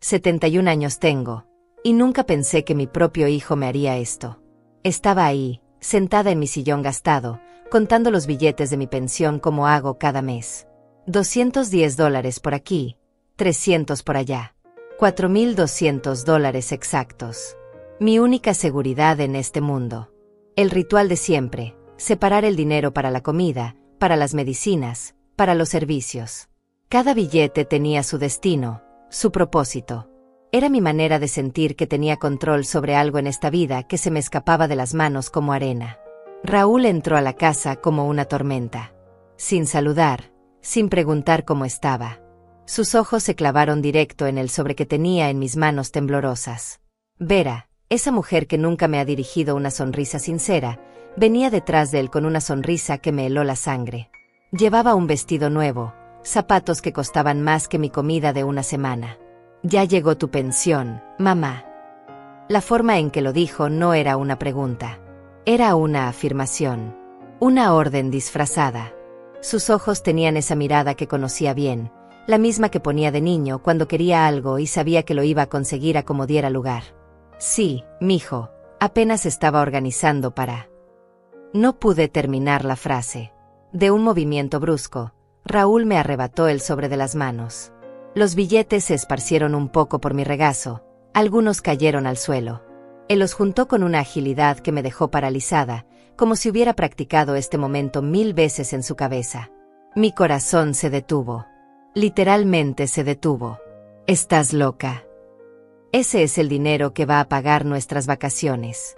71 años tengo, y nunca pensé que mi propio hijo me haría esto. Estaba ahí, sentada en mi sillón gastado, contando los billetes de mi pensión como hago cada mes. $210 por aquí, 300 por allá. $4,200 exactos. Mi única seguridad en este mundo. El ritual de siempre, separar el dinero para la comida, para las medicinas, para los servicios. Cada billete tenía su destino, su propósito. Era mi manera de sentir que tenía control sobre algo en esta vida que se me escapaba de las manos como arena. Raúl entró a la casa como una tormenta. Sin saludar, sin preguntar cómo estaba. Sus ojos se clavaron directo en el sobre que tenía en mis manos temblorosas. Vera, esa mujer que nunca me ha dirigido una sonrisa sincera, venía detrás de él con una sonrisa que me heló la sangre. Llevaba un vestido nuevo, zapatos que costaban más que mi comida de una semana. Ya llegó tu pensión, mamá. La forma en que lo dijo no era una pregunta. Era una afirmación. Una orden disfrazada. Sus ojos tenían esa mirada que conocía bien, la misma que ponía de niño cuando quería algo y sabía que lo iba a conseguir a como diera lugar. Sí, mijo, apenas estaba organizando para... No pude terminar la frase. De un movimiento brusco, Raúl me arrebató el sobre de las manos. Los billetes se esparcieron un poco por mi regazo, algunos cayeron al suelo. Él los juntó con una agilidad que me dejó paralizada, como si hubiera practicado este momento 1000 veces en su cabeza. Mi corazón se detuvo. Literalmente se detuvo. Estás loca. Ese es el dinero que va a pagar nuestras vacaciones.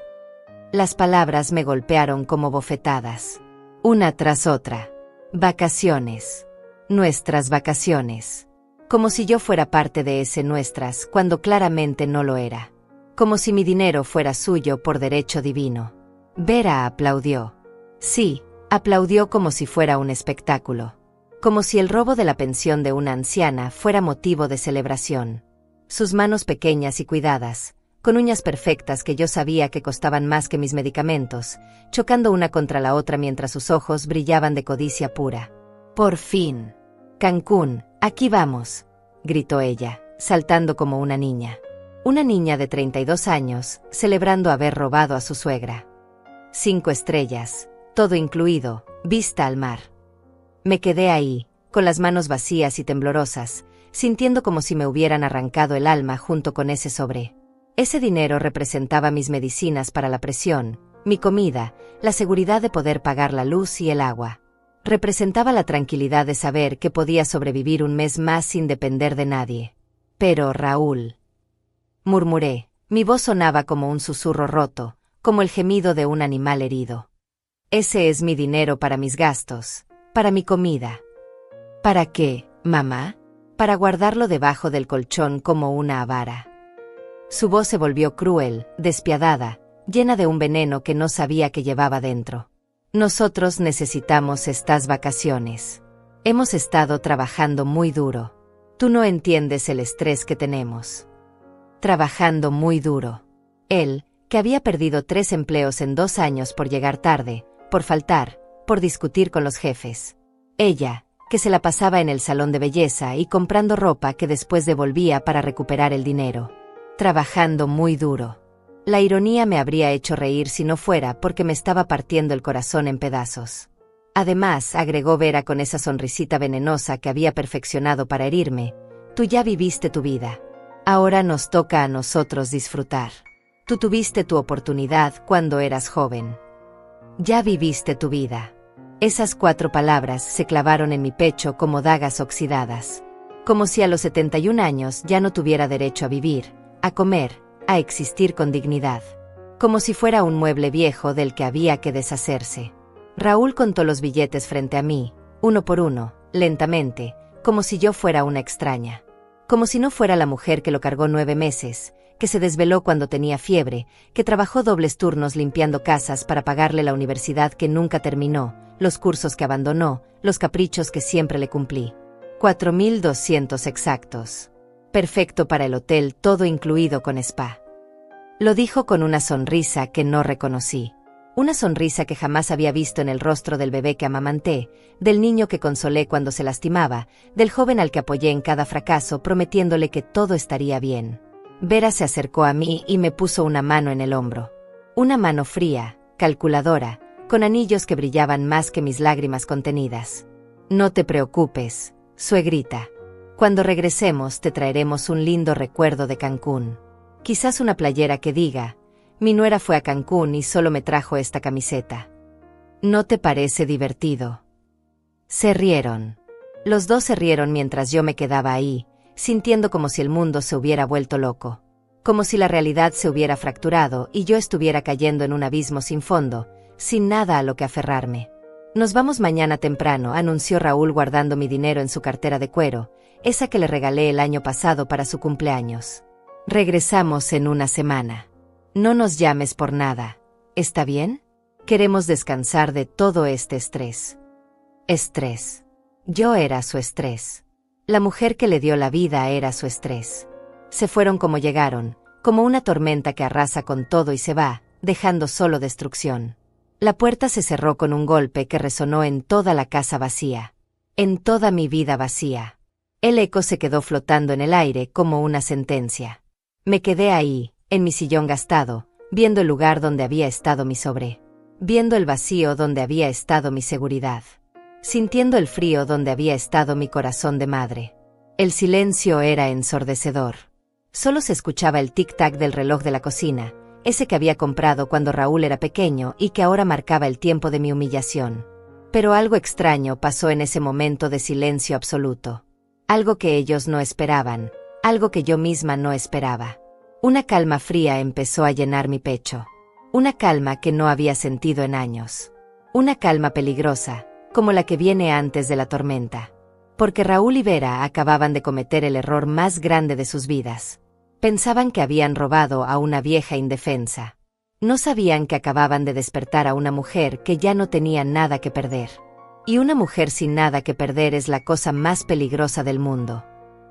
Las palabras me golpearon como bofetadas. Una tras otra. Vacaciones. Nuestras vacaciones. Como si yo fuera parte de ese nuestras, cuando claramente no lo era. Como si mi dinero fuera suyo por derecho divino. Vera aplaudió. Sí, aplaudió como si fuera un espectáculo. Como si el robo de la pensión de una anciana fuera motivo de celebración. Sus manos pequeñas y cuidadas, con uñas perfectas que yo sabía que costaban más que mis medicamentos, chocando una contra la otra mientras sus ojos brillaban de codicia pura. Por fin. Cancún, aquí vamos, gritó ella, saltando como una niña. Una niña de 32 años, celebrando haber robado a su suegra. 5 estrellas, todo incluido, vista al mar. Me quedé ahí, con las manos vacías y temblorosas, sintiendo como si me hubieran arrancado el alma junto con ese sobre. Ese dinero representaba mis medicinas para la presión, mi comida, la seguridad de poder pagar la luz y el agua. Representaba la tranquilidad de saber que podía sobrevivir un mes más sin depender de nadie. Pero, Raúl, murmuré, mi voz sonaba como un susurro roto, como el gemido de un animal herido. Ese es mi dinero para mis gastos, para mi comida. ¿Para qué, mamá? Para guardarlo debajo del colchón como una avara. Su voz se volvió cruel, despiadada, llena de un veneno que no sabía que llevaba dentro. Nosotros necesitamos estas vacaciones. Hemos estado trabajando muy duro. Tú no entiendes el estrés que tenemos. Trabajando muy duro. Él, que había perdido 3 empleos en 2 años por llegar tarde, por faltar, por discutir con los jefes. Ella, que se la pasaba en el salón de belleza y comprando ropa que después devolvía para recuperar el dinero. Trabajando muy duro. La ironía me habría hecho reír si no fuera porque me estaba partiendo el corazón en pedazos. Además, agregó Vera con esa sonrisita venenosa que había perfeccionado para herirme, tú ya viviste tu vida. Ahora nos toca a nosotros disfrutar. Tú tuviste tu oportunidad cuando eras joven. Ya viviste tu vida. Esas 4 palabras se clavaron en mi pecho como dagas oxidadas. Como si a los 71 años ya no tuviera derecho a vivir, a comer, a existir con dignidad. Como si fuera un mueble viejo del que había que deshacerse. Raúl contó los billetes frente a mí, uno por uno, lentamente, como si yo fuera una extraña. Como si no fuera la mujer que lo cargó 9 meses, que se desveló cuando tenía fiebre, que trabajó dobles turnos limpiando casas para pagarle la universidad que nunca terminó, los cursos que abandonó, los caprichos que siempre le cumplí. 4,200 exactos. Perfecto para el hotel, todo incluido con spa. Lo dijo con una sonrisa que no reconocí. Una sonrisa que jamás había visto en el rostro del bebé que amamanté, del niño que consolé cuando se lastimaba, del joven al que apoyé en cada fracaso prometiéndole que todo estaría bien. Vera se acercó a mí y me puso una mano en el hombro. Una mano fría, calculadora, con anillos que brillaban más que mis lágrimas contenidas. No te preocupes, suegrita. Cuando regresemos te traeremos un lindo recuerdo de Cancún. Quizás una playera que diga: mi nuera fue a Cancún y solo me trajo esta camiseta. ¿No te parece divertido? Se rieron. Los dos se rieron mientras yo me quedaba ahí, sintiendo como si el mundo se hubiera vuelto loco. Como si la realidad se hubiera fracturado y yo estuviera cayendo en un abismo sin fondo, sin nada a lo que aferrarme. Nos vamos mañana temprano, anunció Raúl guardando mi dinero en su cartera de cuero, esa que le regalé el año pasado para su cumpleaños. Regresamos en una semana. No nos llames por nada, ¿está bien? Queremos descansar de todo este estrés. Estrés. Yo era su estrés. La mujer que le dio la vida era su estrés. Se fueron como llegaron, como una tormenta que arrasa con todo y se va, dejando solo destrucción. La puerta se cerró con un golpe que resonó en toda la casa vacía. En toda mi vida vacía. El eco se quedó flotando en el aire como una sentencia. Me quedé ahí, en mi sillón gastado, viendo el lugar donde había estado mi sobre. Viendo el vacío donde había estado mi seguridad. Sintiendo el frío donde había estado mi corazón de madre. El silencio era ensordecedor. Solo se escuchaba el tic-tac del reloj de la cocina, ese que había comprado cuando Raúl era pequeño y que ahora marcaba el tiempo de mi humillación. Pero algo extraño pasó en ese momento de silencio absoluto. Algo que ellos no esperaban, algo que yo misma no esperaba. Una calma fría empezó a llenar mi pecho. Una calma que no había sentido en años. Una calma peligrosa, como la que viene antes de la tormenta. Porque Raúl y Vera acababan de cometer el error más grande de sus vidas. Pensaban que habían robado a una vieja indefensa. No sabían que acababan de despertar a una mujer que ya no tenía nada que perder. Y una mujer sin nada que perder es la cosa más peligrosa del mundo.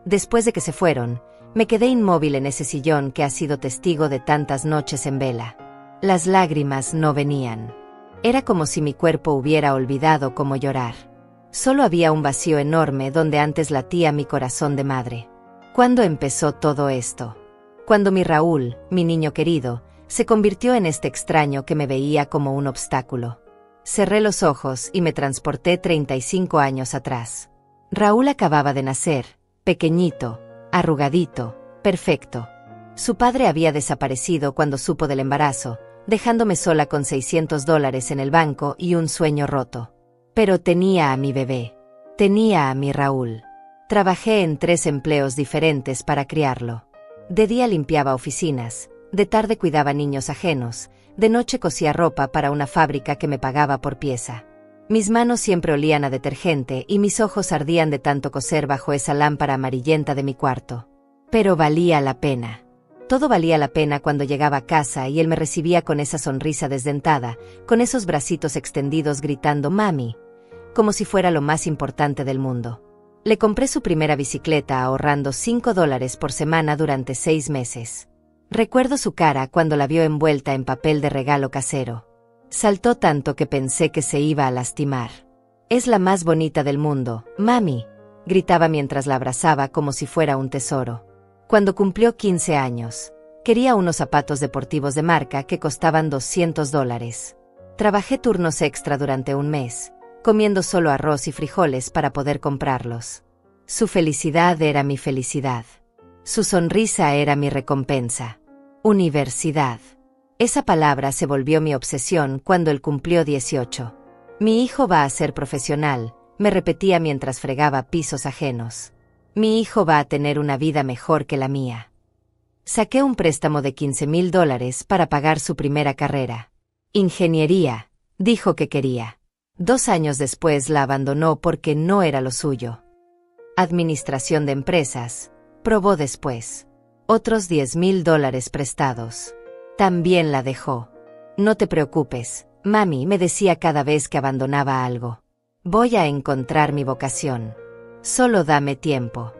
Después de que se fueron, me quedé inmóvil en ese sillón que ha sido testigo de tantas noches en vela. Las lágrimas no venían. Era como si mi cuerpo hubiera olvidado cómo llorar. Solo había un vacío enorme donde antes latía mi corazón de madre. ¿Cuándo empezó todo esto? Cuando mi Raúl, mi niño querido, se convirtió en este extraño que me veía como un obstáculo. Cerré los ojos y me transporté 35 años atrás. Raúl acababa de nacer, pequeñito, arrugadito, perfecto. Su padre había desaparecido cuando supo del embarazo, dejándome sola con $600 en el banco y un sueño roto. Pero tenía a mi bebé. Tenía a mi Raúl. Trabajé en 3 empleos diferentes para criarlo. De día limpiaba oficinas, de tarde cuidaba niños ajenos, de noche cosía ropa para una fábrica que me pagaba por pieza. Mis manos siempre olían a detergente y mis ojos ardían de tanto coser bajo esa lámpara amarillenta de mi cuarto. Pero valía la pena. Todo valía la pena cuando llegaba a casa y él me recibía con esa sonrisa desdentada, con esos bracitos extendidos gritando «Mami», como si fuera lo más importante del mundo. Le compré su primera bicicleta ahorrando $5 por semana durante 6 meses. Recuerdo su cara cuando la vio envuelta en papel de regalo casero. Saltó tanto que pensé que se iba a lastimar. «Es la más bonita del mundo, mami», gritaba mientras la abrazaba como si fuera un tesoro. Cuando cumplió 15 años, quería unos zapatos deportivos de marca que costaban $200. Trabajé turnos extra durante un mes, comiendo solo arroz y frijoles para poder comprarlos. Su felicidad era mi felicidad. Su sonrisa era mi recompensa. Universidad. Esa palabra se volvió mi obsesión cuando él cumplió 18. Mi hijo va a ser profesional, me repetía mientras fregaba pisos ajenos. Mi hijo va a tener una vida mejor que la mía. Saqué un préstamo de $15,000 para pagar su primera carrera. Ingeniería, dijo que quería. 2 años después la abandonó porque no era lo suyo. Administración de empresas, probó después. Otros $10,000 prestados. También la dejó. No te preocupes, mami, me decía cada vez que abandonaba algo. Voy a encontrar mi vocación. Solo dame tiempo.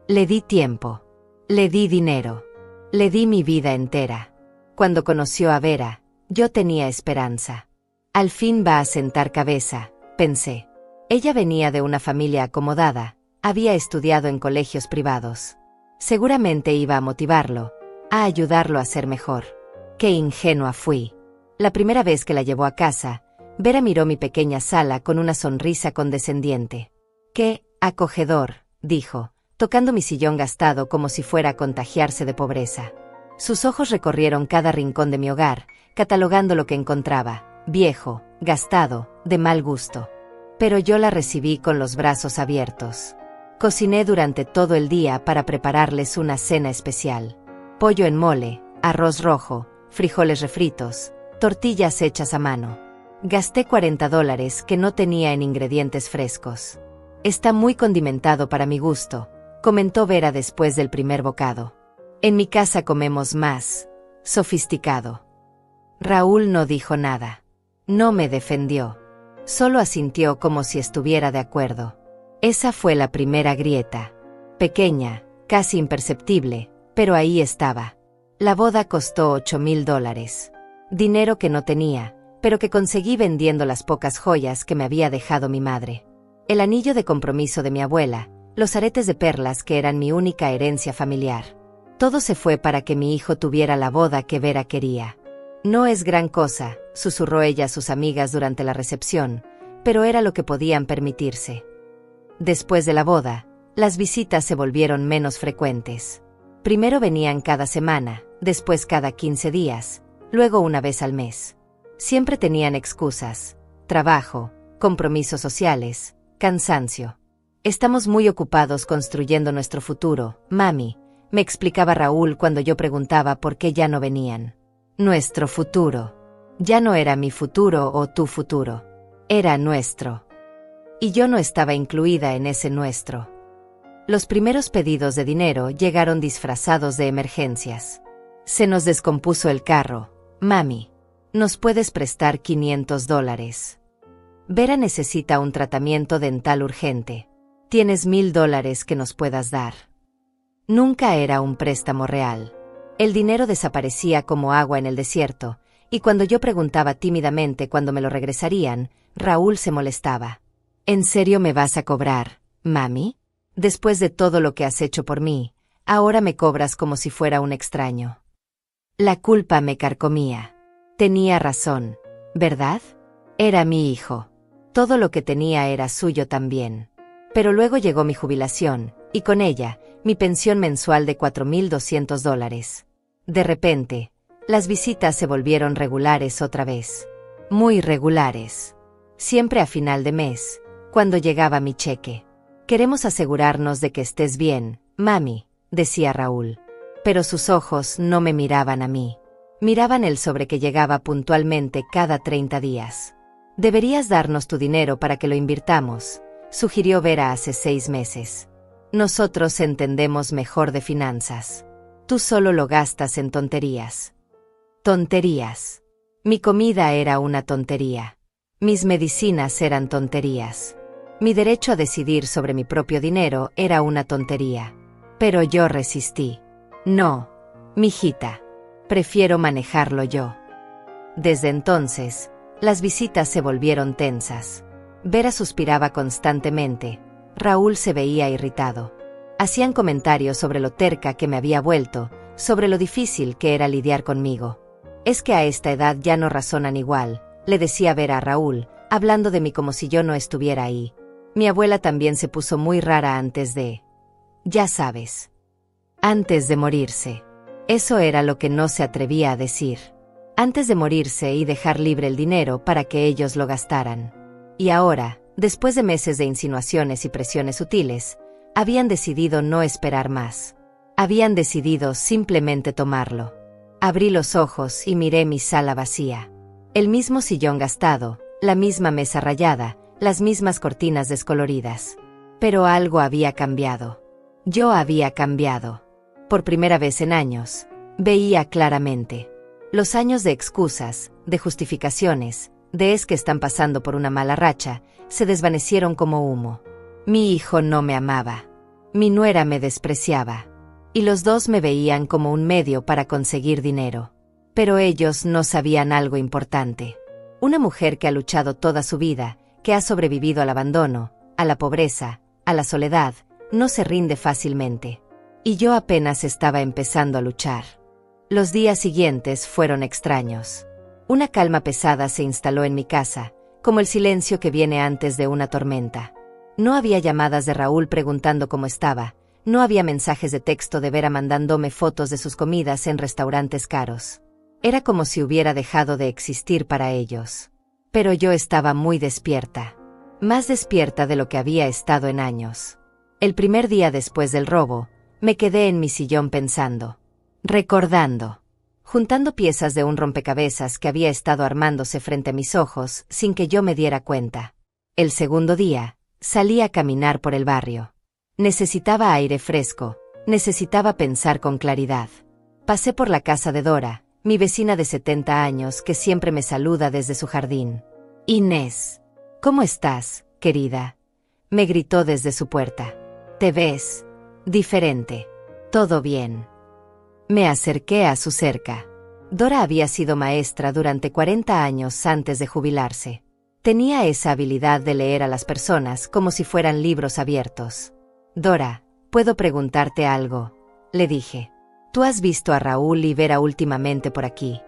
Le di tiempo. Le di dinero. Le di mi vida entera. Cuando conoció a Vera, Yo tenía esperanza. Al fin va a sentar cabeza, pensé. Ella venía de una familia acomodada, había estudiado en colegios privados. Seguramente iba a motivarlo, a ayudarlo a ser mejor. Qué ingenua fui. La primera vez que la llevó a casa, Vera miró mi pequeña sala con una sonrisa condescendiente. «Qué acogedor», dijo, tocando mi sillón gastado como si fuera a contagiarse de pobreza. Sus ojos recorrieron cada rincón de mi hogar, catalogando lo que encontraba, viejo, gastado, de mal gusto. Pero yo la recibí con los brazos abiertos. Cociné durante todo el día para prepararles una cena especial. Pollo en mole, arroz rojo, frijoles refritos, tortillas hechas a mano. Gasté $40 que no tenía en ingredientes frescos. Está muy condimentado para mi gusto, comentó Vera después del primer bocado. En mi casa comemos más sofisticado. Raúl no dijo nada. No me defendió. Solo asintió como si estuviera de acuerdo. Esa fue la primera grieta. Pequeña, casi imperceptible, pero ahí estaba. La boda costó $8,000. Dinero que no tenía, pero que conseguí vendiendo las pocas joyas que me había dejado mi madre. El anillo de compromiso de mi abuela, los aretes de perlas que eran mi única herencia familiar. Todo se fue para que mi hijo tuviera la boda que Vera quería. No es gran cosa, susurró ella a sus amigas durante la recepción, pero era lo que podían permitirse. Después de la boda, las visitas se volvieron menos frecuentes. Primero venían cada semana, después cada 15 días, luego una vez al mes. Siempre tenían excusas: trabajo, compromisos sociales, cansancio. Estamos muy ocupados construyendo nuestro futuro, mami, me explicaba Raúl cuando yo preguntaba por qué ya no venían. Nuestro futuro. Ya no era mi futuro o tu futuro. Era nuestro. Y yo no estaba incluida en ese nuestro. Los primeros pedidos de dinero llegaron disfrazados de emergencias. Se nos descompuso el carro. Mami, ¿nos puedes prestar $500? Vera necesita un tratamiento dental urgente. ¿Tienes $1,000 que nos puedas dar? Nunca era un préstamo real. El dinero desaparecía como agua en el desierto, y cuando yo preguntaba tímidamente cuándo me lo regresarían, Raúl se molestaba. ¿En serio me vas a cobrar, mami? Después de todo lo que has hecho por mí, ahora me cobras como si fuera un extraño. La culpa me carcomía. Tenía razón, ¿verdad? Era mi hijo. Todo lo que tenía era suyo también. Pero luego llegó mi jubilación, y con ella, mi pensión mensual de $4,200. De repente, las visitas se volvieron regulares otra vez. Muy regulares. Siempre a final de mes, cuando llegaba mi cheque. Queremos asegurarnos de que estés bien, mami, decía Raúl. Pero sus ojos no me miraban a mí. Miraban el sobre que llegaba puntualmente cada 30 días. Deberías darnos tu dinero para que lo invirtamos, sugirió Vera hace 6 meses. Nosotros entendemos mejor de finanzas. Tú solo lo gastas en tonterías. Tonterías. Mi comida era una tontería. Mis medicinas eran tonterías. Mi derecho a decidir sobre mi propio dinero era una tontería. Pero yo resistí. No, mijita. Prefiero manejarlo yo. Desde entonces, las visitas se volvieron tensas. Vera suspiraba constantemente. Raúl se veía irritado. Hacían comentarios sobre lo terca que me había vuelto, sobre lo difícil que era lidiar conmigo. Es que a esta edad ya no razonan igual, le decía Vera a Raúl, hablando de mí como si yo no estuviera ahí. Mi abuela también se puso muy rara antes de... Ya sabes. Antes de morirse. Eso era lo que no se atrevía a decir. Antes de morirse y dejar libre el dinero para que ellos lo gastaran. Y ahora, después de meses de insinuaciones y presiones sutiles, habían decidido no esperar más. Habían decidido simplemente tomarlo. Abrí los ojos y miré mi sala vacía. El mismo sillón gastado, la misma mesa rayada, las mismas cortinas descoloridas. Pero algo había cambiado. Yo había cambiado. Por primera vez en años, veía claramente. Los años de excusas, de justificaciones, de es que están pasando por una mala racha, se desvanecieron como humo. Mi hijo no me amaba. Mi nuera me despreciaba. Y los dos me veían como un medio para conseguir dinero. Pero ellos no sabían algo importante. Una mujer que ha luchado toda su vida, que ha sobrevivido al abandono, a la pobreza, a la soledad, no se rinde fácilmente. Y yo apenas estaba empezando a luchar. Los días siguientes fueron extraños. Una calma pesada se instaló en mi casa, como el silencio que viene antes de una tormenta. No había llamadas de Raúl preguntando cómo estaba, no había mensajes de texto de Vera mandándome fotos de sus comidas en restaurantes caros. Era como si hubiera dejado de existir para ellos. Pero yo estaba muy despierta. Más despierta de lo que había estado en años. El primer día después del robo, me quedé en mi sillón pensando, recordando, juntando piezas de un rompecabezas que había estado armándose frente a mis ojos sin que yo me diera cuenta. El segundo día, salí a caminar por el barrio. Necesitaba aire fresco, necesitaba pensar con claridad. Pasé por la casa de Dora, mi vecina de 70 años que siempre me saluda desde su jardín. Inés, ¿cómo estás, querida? Me gritó desde su puerta. Te ves diferente. ¿Todo bien? Me acerqué a su cerca. Dora había sido maestra durante 40 años antes de jubilarse. Tenía esa habilidad de leer a las personas como si fueran libros abiertos. Dora, ¿puedo preguntarte algo?, le dije. ¿Tú has visto a Raúl y Vera últimamente por aquí?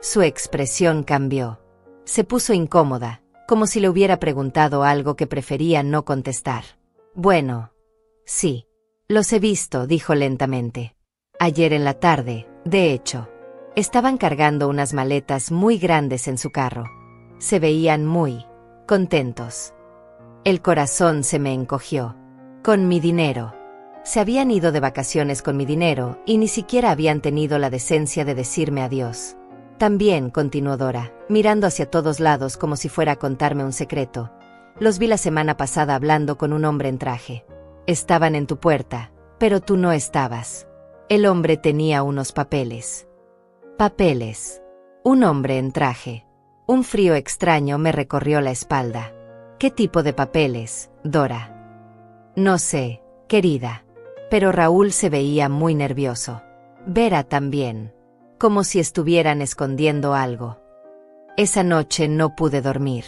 Su expresión cambió. Se puso incómoda, como si le hubiera preguntado algo que prefería no contestar. Bueno, sí. Los he visto, dijo lentamente. Ayer en la tarde, de hecho. Estaban cargando unas maletas muy grandes en su carro. Se veían muy contentos. El corazón se me encogió. Con mi dinero. Se habían ido de vacaciones con mi dinero y ni siquiera habían tenido la decencia de decirme adiós. También, continuó Dora, mirando hacia todos lados como si fuera a contarme un secreto. Los vi la semana pasada hablando con un hombre en traje. Estaban en tu puerta, pero tú no estabas. El hombre tenía unos papeles. Papeles. Un hombre en traje. Un frío extraño me recorrió la espalda. ¿Qué tipo de papeles, Dora? No sé, querida. Pero Raúl se veía muy nervioso. Vera también. Como si estuvieran escondiendo algo. Esa noche no pude dormir.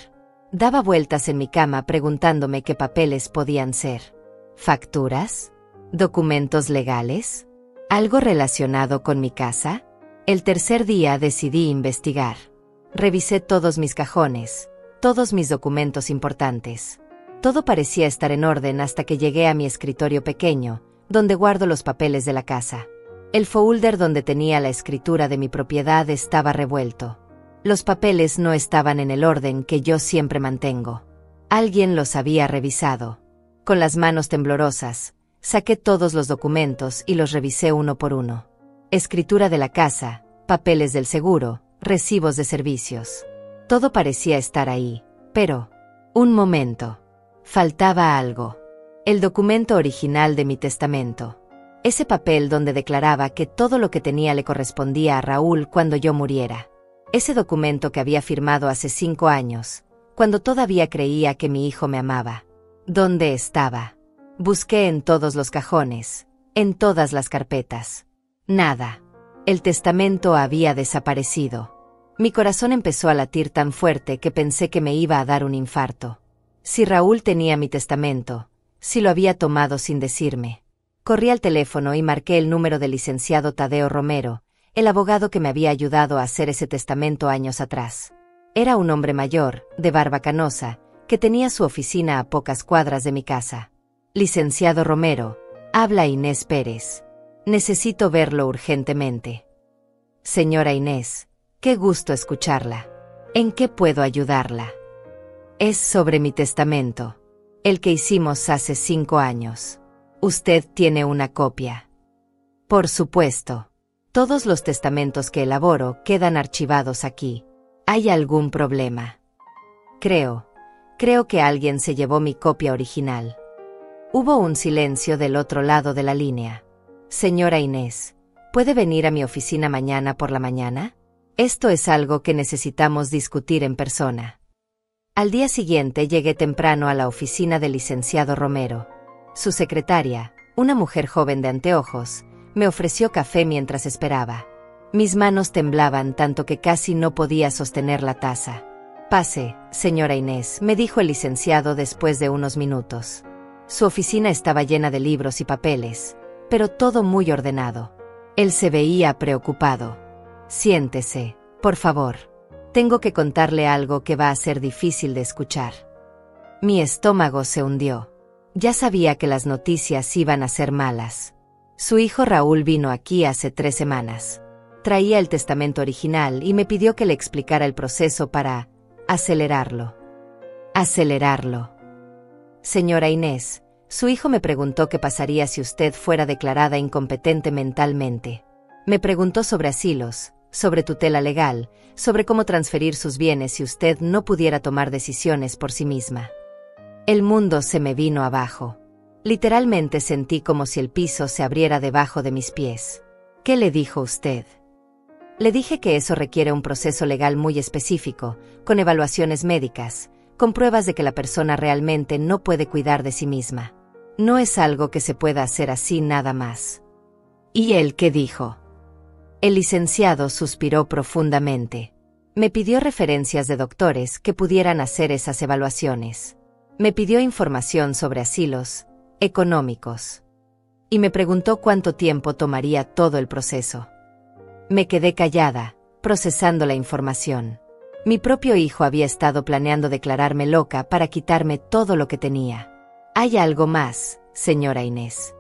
Daba vueltas en mi cama preguntándome qué papeles podían ser. ¿Facturas? ¿Documentos legales? ¿Algo relacionado con mi casa? El tercer día decidí investigar. Revisé todos mis cajones, todos mis documentos importantes. Todo parecía estar en orden hasta que llegué a mi escritorio pequeño, donde guardo los papeles de la casa. El folder donde tenía la escritura de mi propiedad estaba revuelto. Los papeles no estaban en el orden que yo siempre mantengo. Alguien los había revisado. Con las manos temblorosas, saqué todos los documentos y los revisé uno por uno. Escritura de la casa, papeles del seguro, recibos de servicios. Todo parecía estar ahí, pero... un momento. Faltaba algo. El documento original de mi testamento. Ese papel donde declaraba que todo lo que tenía le correspondía a Raúl cuando yo muriera. Ese documento que había firmado hace 5 años, cuando todavía creía que mi hijo me amaba. ¿Dónde estaba? Busqué en todos los cajones, en todas las carpetas. Nada. El testamento había desaparecido. Mi corazón empezó a latir tan fuerte que pensé que me iba a dar un infarto. Si Raúl tenía mi testamento, si lo había tomado sin decirme. Corrí al teléfono y marqué el número del licenciado Tadeo Romero, el abogado que me había ayudado a hacer ese testamento años atrás. Era un hombre mayor, de barba canosa, que tenía su oficina a pocas cuadras de mi casa. Licenciado Romero, habla Inés Pérez. Necesito verlo urgentemente. Señora Inés, qué gusto escucharla. ¿En qué puedo ayudarla? Es sobre mi testamento, el que hicimos hace 5 años. ¿Usted tiene una copia? Por supuesto. Todos los testamentos que elaboro quedan archivados aquí. ¿Hay algún problema? Creo que alguien se llevó mi copia original. Hubo un silencio del otro lado de la línea. Señora Inés, ¿puede venir a mi oficina mañana por la mañana? Esto es algo que necesitamos discutir en persona. Al día siguiente llegué temprano a la oficina del licenciado Romero. Su secretaria, una mujer joven de anteojos, me ofreció café mientras esperaba. Mis manos temblaban tanto que casi no podía sostener la taza. «Pase, señora Inés», me dijo el licenciado después de unos minutos. Su oficina estaba llena de libros y papeles, pero todo muy ordenado. Él se veía preocupado. «Siéntese, por favor. Tengo que contarle algo que va a ser difícil de escuchar». Mi estómago se hundió. Ya sabía que las noticias iban a ser malas. Su hijo Raúl vino aquí hace 3 semanas. Traía el testamento original y me pidió que le explicara el proceso para acelerarlo. Acelerarlo. Señora Inés, su hijo me preguntó qué pasaría si usted fuera declarada incompetente mentalmente. Me preguntó sobre asilos, sobre tutela legal, sobre cómo transferir sus bienes si usted no pudiera tomar decisiones por sí misma. El mundo se me vino abajo. Literalmente sentí como si el piso se abriera debajo de mis pies. ¿Qué le dijo usted? Le dije que eso requiere un proceso legal muy específico, con evaluaciones médicas, con pruebas de que la persona realmente no puede cuidar de sí misma. No es algo que se pueda hacer así nada más. ¿Y él qué dijo? El licenciado suspiró profundamente. Me pidió referencias de doctores que pudieran hacer esas evaluaciones. Me pidió información sobre asilos económicos. Y me preguntó cuánto tiempo tomaría todo el proceso. Me quedé callada, procesando la información. Mi propio hijo había estado planeando declararme loca para quitarme todo lo que tenía. ¿Hay algo más, señora Inés?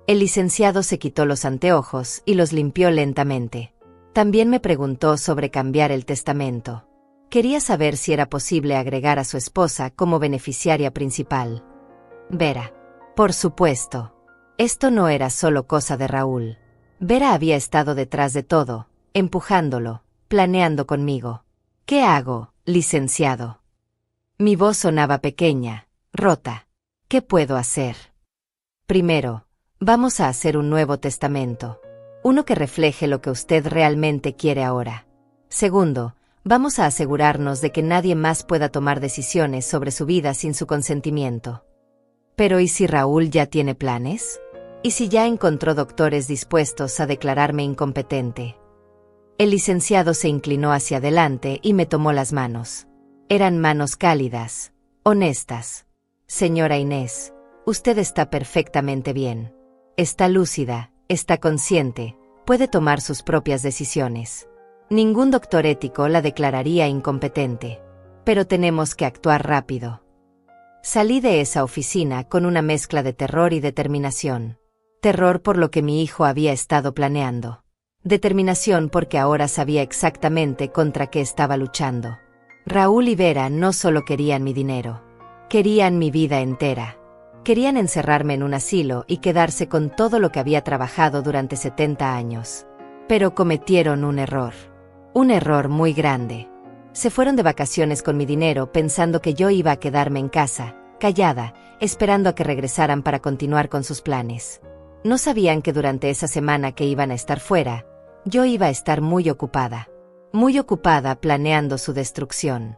El licenciado se quitó los anteojos y los limpió lentamente. También me preguntó sobre cambiar el testamento. Quería saber si era posible agregar a su esposa como beneficiaria principal. Vera. Por supuesto. Esto no era solo cosa de Raúl. Vera había estado detrás de todo, empujándolo, planeando conmigo. ¿Qué hago, licenciado? Mi voz sonaba pequeña, rota. ¿Qué puedo hacer? Primero, vamos a hacer un nuevo testamento. Uno que refleje lo que usted realmente quiere ahora. Segundo, vamos a asegurarnos de que nadie más pueda tomar decisiones sobre su vida sin su consentimiento. Pero ¿y si Raúl ya tiene planes? ¿Y si ya encontró doctores dispuestos a declararme incompetente? El licenciado se inclinó hacia adelante y me tomó las manos. Eran manos cálidas, honestas. Señora Inés, usted está perfectamente bien. Está lúcida, está consciente, puede tomar sus propias decisiones. Ningún doctor ético la declararía incompetente. Pero tenemos que actuar rápido. Salí de esa oficina con una mezcla de terror y determinación. Terror por lo que mi hijo había estado planeando. Determinación porque ahora sabía exactamente contra qué estaba luchando. Raúl y Vera no solo querían mi dinero. Querían mi vida entera. Querían encerrarme en un asilo y quedarse con todo lo que había trabajado durante 70 años. Pero cometieron un error. Un error muy grande. Se fueron de vacaciones con mi dinero pensando que yo iba a quedarme en casa, callada, esperando a que regresaran para continuar con sus planes. No sabían que durante esa semana que iban a estar fuera, yo iba a estar muy ocupada planeando su destrucción.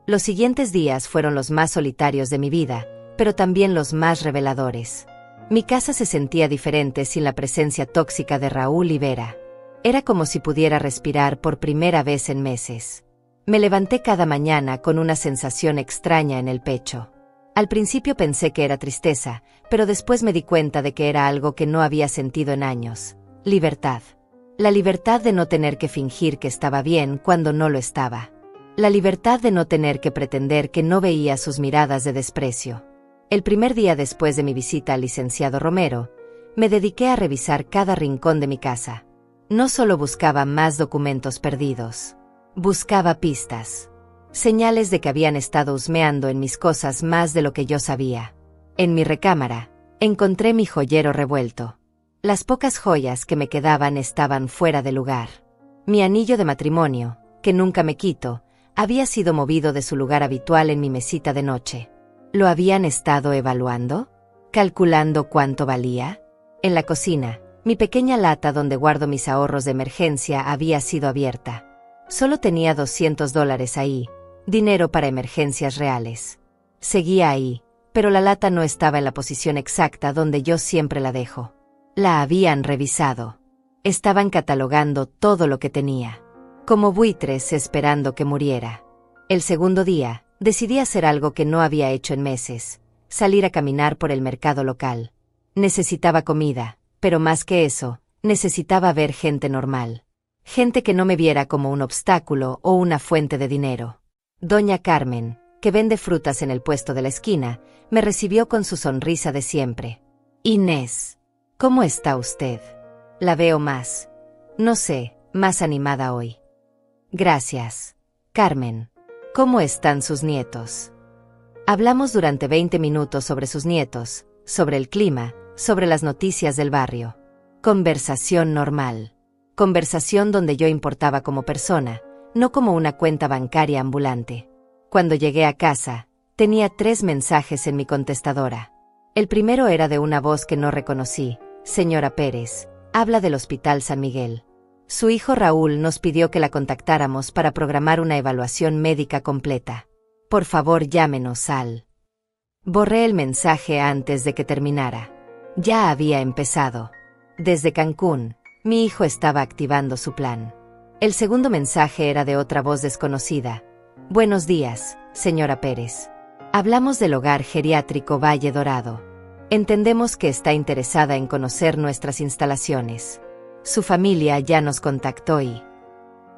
Los siguientes días fueron los más solitarios de mi vida, pero también los más reveladores. Mi casa se sentía diferente sin la presencia tóxica de Raúl y Vera. Era como si pudiera respirar por primera vez en meses. Me levanté cada mañana con una sensación extraña en el pecho. Al principio pensé que era tristeza, pero después me di cuenta de que era algo que no había sentido en años. Libertad. La libertad de no tener que fingir que estaba bien cuando no lo estaba. La libertad de no tener que pretender que no veía sus miradas de desprecio. El primer día después de mi visita al licenciado Romero, me dediqué a revisar cada rincón de mi casa. No solo buscaba más documentos perdidos. Buscaba pistas. Señales de que habían estado husmeando en mis cosas más de lo que yo sabía. En mi recámara, encontré mi joyero revuelto. Las pocas joyas que me quedaban estaban fuera de lugar. Mi anillo de matrimonio, que nunca me quito, había sido movido de su lugar habitual en mi mesita de noche. ¿Lo habían estado evaluando? ¿Calculando cuánto valía? En la cocina, mi pequeña lata donde guardo mis ahorros de emergencia había sido abierta. Solo tenía $200 ahí, dinero para emergencias reales. Seguía ahí, pero la lata no estaba en la posición exacta donde yo siempre la dejo. La habían revisado. Estaban catalogando todo lo que tenía, como buitres esperando que muriera. El segundo día, decidí hacer algo que no había hecho en meses: salir a caminar por el mercado local. Necesitaba comida, pero más que eso, necesitaba ver gente normal. Gente que no me viera como un obstáculo o una fuente de dinero. Doña Carmen, que vende frutas en el puesto de la esquina, me recibió con su sonrisa de siempre. Inés, ¿cómo está usted? La veo más, no sé, más animada hoy. Gracias, Carmen. ¿Cómo están sus nietos? Hablamos durante 20 minutos sobre sus nietos, sobre el clima, sobre las noticias del barrio. Conversación normal. Conversación donde yo importaba como persona, no como una cuenta bancaria ambulante. Cuando llegué a casa, tenía 3 mensajes en mi contestadora. El primero era de una voz que no reconocí. Señora Pérez, habla del Hospital San Miguel. Su hijo Raúl nos pidió que la contactáramos para programar una evaluación médica completa. Por favor, llámenos al... Borré el mensaje antes de que terminara. Ya había empezado. Desde Cancún, mi hijo estaba activando su plan. El segundo mensaje era de otra voz desconocida. Buenos días, señora Pérez. Hablamos del hogar geriátrico Valle Dorado. Entendemos que está interesada en conocer nuestras instalaciones. Su familia ya nos contactó y...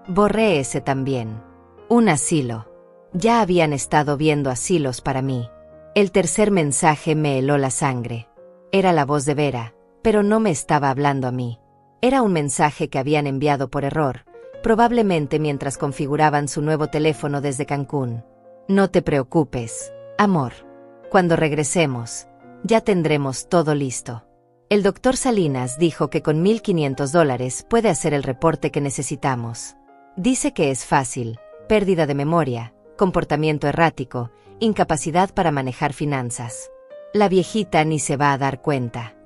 Borré ese también. Un asilo. Ya habían estado viendo asilos para mí. El tercer mensaje me heló la sangre. Era la voz de Vera, pero no me estaba hablando a mí. Era un mensaje que habían enviado por error, probablemente mientras configuraban su nuevo teléfono desde Cancún. No te preocupes, amor. Cuando regresemos, ya tendremos todo listo. El doctor Salinas dijo que con $1,500 puede hacer el reporte que necesitamos. Dice que es fácil: pérdida de memoria, comportamiento errático, incapacidad para manejar finanzas. La viejita ni se va a dar cuenta.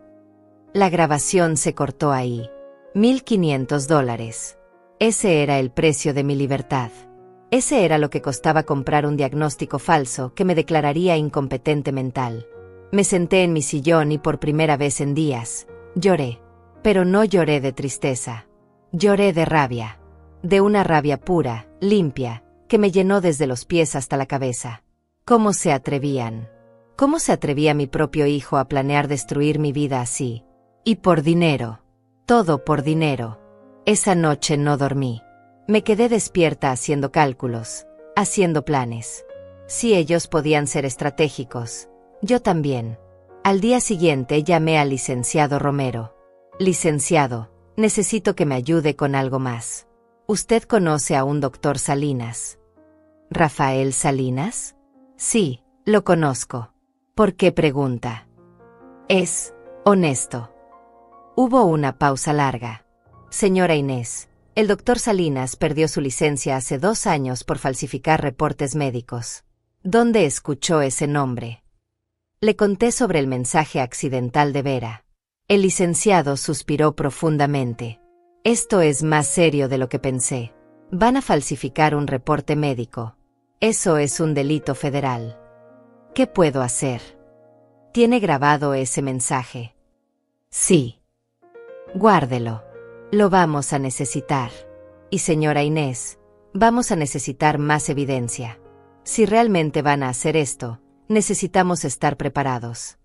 La grabación se cortó ahí. $1,500. Ese era el precio de mi libertad. Ese era lo que costaba comprar un diagnóstico falso que me declararía incompetente mental. Me senté en mi sillón y por primera vez en días, lloré. Pero no lloré de tristeza. Lloré de rabia. De una rabia pura, limpia, que me llenó desde los pies hasta la cabeza. ¿Cómo se atrevían? ¿Cómo se atrevía mi propio hijo a planear destruir mi vida así? Y por dinero. Todo por dinero. Esa noche no dormí. Me quedé despierta haciendo cálculos, haciendo planes. Si ellos podían ser estratégicos, yo también. Al día siguiente llamé al licenciado Romero. Licenciado, necesito que me ayude con algo más. ¿Usted conoce a un doctor Salinas? ¿Rafael Salinas? Sí, lo conozco. ¿Por qué pregunta? Es honesto. Hubo una pausa larga. Señora Inés, el doctor Salinas perdió su licencia hace 2 años por falsificar reportes médicos. ¿Dónde escuchó ese nombre? Le conté sobre el mensaje accidental de Vera. El licenciado suspiró profundamente. Esto es más serio de lo que pensé. Van a falsificar un reporte médico. Eso es un delito federal. ¿Qué puedo hacer? ¿Tiene grabado ese mensaje? Sí. Guárdelo. Lo vamos a necesitar. Y señora Inés, vamos a necesitar más evidencia. Si realmente van a hacer esto, necesitamos estar preparados.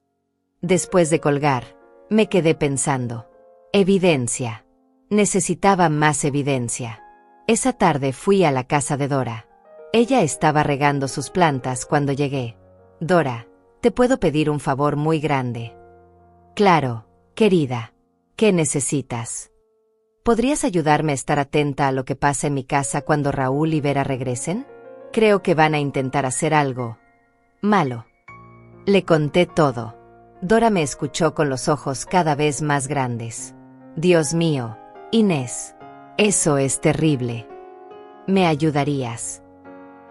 Después de colgar, me quedé pensando. Evidencia. Necesitaba más evidencia. Esa tarde fui a la casa de Dora. Ella estaba regando sus plantas cuando llegué. Dora, ¿te puedo pedir un favor muy grande? Claro, querida. ¿Qué necesitas? ¿Podrías ayudarme a estar atenta a lo que pasa en mi casa cuando Raúl y Vera regresen? Creo que van a intentar hacer algo malo. Le conté todo. Dora me escuchó con los ojos cada vez más grandes. Dios mío, Inés, eso es terrible. ¿Me ayudarías?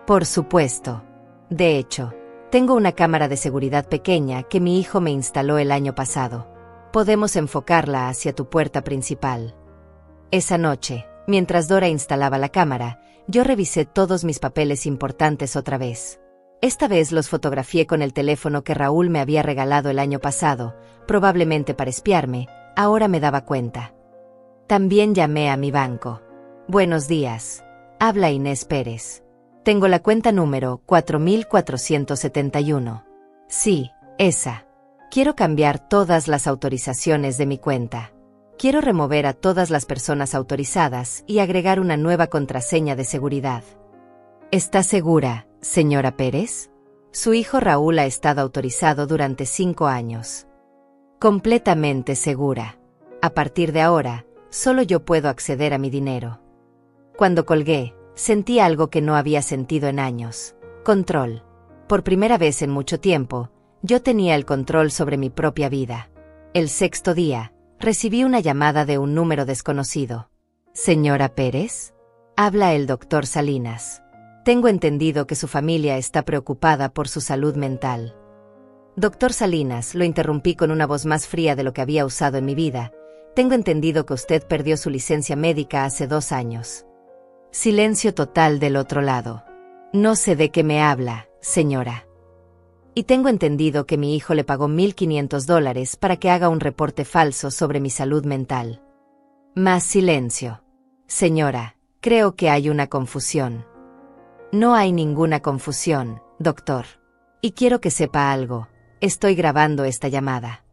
Por supuesto. De hecho, tengo una cámara de seguridad pequeña que mi hijo me instaló el año pasado. Podemos enfocarla hacia tu puerta principal. Esa noche, mientras Dora instalaba la cámara, yo revisé todos mis papeles importantes otra vez. Esta vez los fotografié con el teléfono que Raúl me había regalado el año pasado, probablemente para espiarme. Ahora me daba cuenta. También llamé a mi banco. Buenos días. Habla Inés Pérez. Tengo la cuenta número 4471. Sí, esa. Quiero cambiar todas las autorizaciones de mi cuenta. Quiero remover a todas las personas autorizadas y agregar una nueva contraseña de seguridad. ¿Está segura, señora Pérez? Su hijo Raúl ha estado autorizado durante 5 años. Completamente segura. A partir de ahora, solo yo puedo acceder a mi dinero. Cuando colgué, sentí algo que no había sentido en años. Control. Por primera vez en mucho tiempo, yo tenía el control sobre mi propia vida. El 6º día, recibí una llamada de un número desconocido. ¿Señora Pérez? Habla el doctor Salinas. Tengo entendido que su familia está preocupada por su salud mental. Doctor Salinas, lo interrumpí con una voz más fría de lo que había usado en mi vida. Tengo entendido que usted perdió su licencia médica hace 2 años. Silencio total del otro lado. No sé de qué me habla, señora. Y tengo entendido que mi hijo le pagó $1,500 para que haga un reporte falso sobre mi salud mental. Más silencio. Señora, creo que hay una confusión. No hay ninguna confusión, doctor. Y quiero que sepa algo. Estoy grabando esta llamada.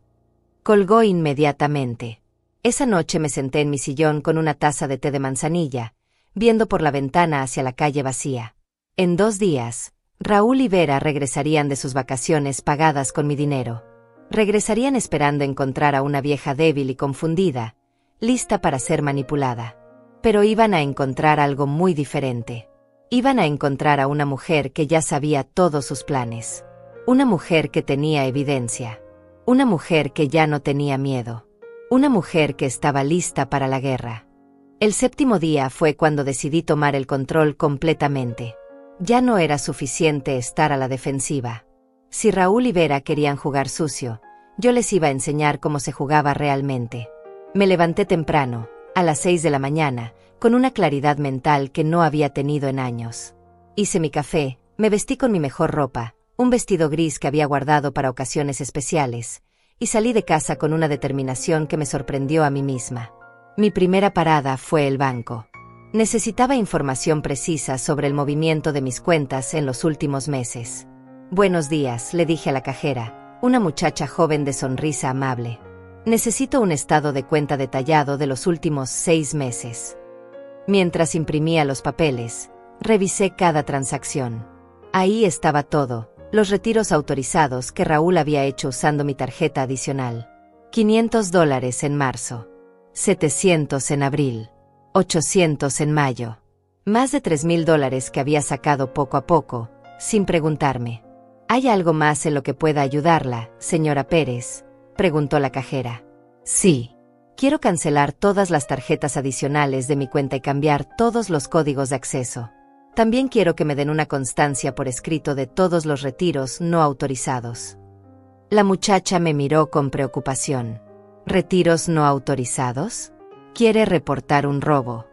Colgó inmediatamente. Esa noche me senté en mi sillón con una taza de té de manzanilla, viendo por la ventana hacia la calle vacía. En 2 días, Raúl y Vera regresarían de sus vacaciones pagadas con mi dinero. Regresarían esperando encontrar a una vieja débil y confundida, lista para ser manipulada. Pero iban a encontrar algo muy diferente. Iban a encontrar a una mujer que ya sabía todos sus planes. Una mujer que tenía evidencia. Una mujer que ya no tenía miedo. Una mujer que estaba lista para la guerra. El 7º día fue cuando decidí tomar el control completamente. Ya no era suficiente estar a la defensiva. Si Raúl y Vera querían jugar sucio, yo les iba a enseñar cómo se jugaba realmente. Me levanté temprano, a las 6 de la mañana, con una claridad mental que no había tenido en años. Hice mi café, me vestí con mi mejor ropa, un vestido gris que había guardado para ocasiones especiales, y salí de casa con una determinación que me sorprendió a mí misma. Mi primera parada fue el banco. Necesitaba información precisa sobre el movimiento de mis cuentas en los últimos meses. Buenos días, le dije a la cajera, una muchacha joven de sonrisa amable. Necesito un estado de cuenta detallado de los últimos 6 meses. Mientras imprimía los papeles, revisé cada transacción. Ahí estaba todo, los retiros autorizados que Raúl había hecho usando mi tarjeta adicional. $500 en marzo. 700 en abril, 800 en mayo, más de $3,000 que había sacado poco a poco, sin preguntarme. ¿Hay algo más en lo que pueda ayudarla, señora Pérez?, preguntó la cajera. Sí. Quiero cancelar todas las tarjetas adicionales de mi cuenta y cambiar todos los códigos de acceso. También quiero que me den una constancia por escrito de todos los retiros no autorizados. La muchacha me miró con preocupación. ¿Retiros no autorizados? ¿Quiere reportar un robo?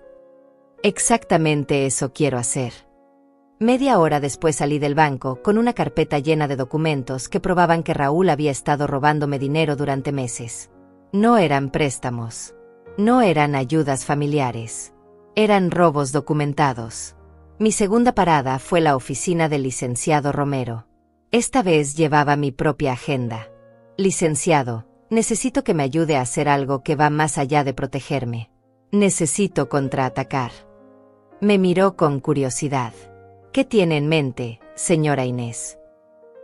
Exactamente eso quiero hacer. Media hora después salí del banco con una carpeta llena de documentos que probaban que Raúl había estado robándome dinero durante meses. No eran préstamos. No eran ayudas familiares. Eran robos documentados. Mi segunda parada fue la oficina del licenciado Romero. Esta vez llevaba mi propia agenda. Licenciado, necesito que me ayude a hacer algo que va más allá de protegerme. Necesito contraatacar. Me miró con curiosidad. ¿Qué tiene en mente, señora Inés?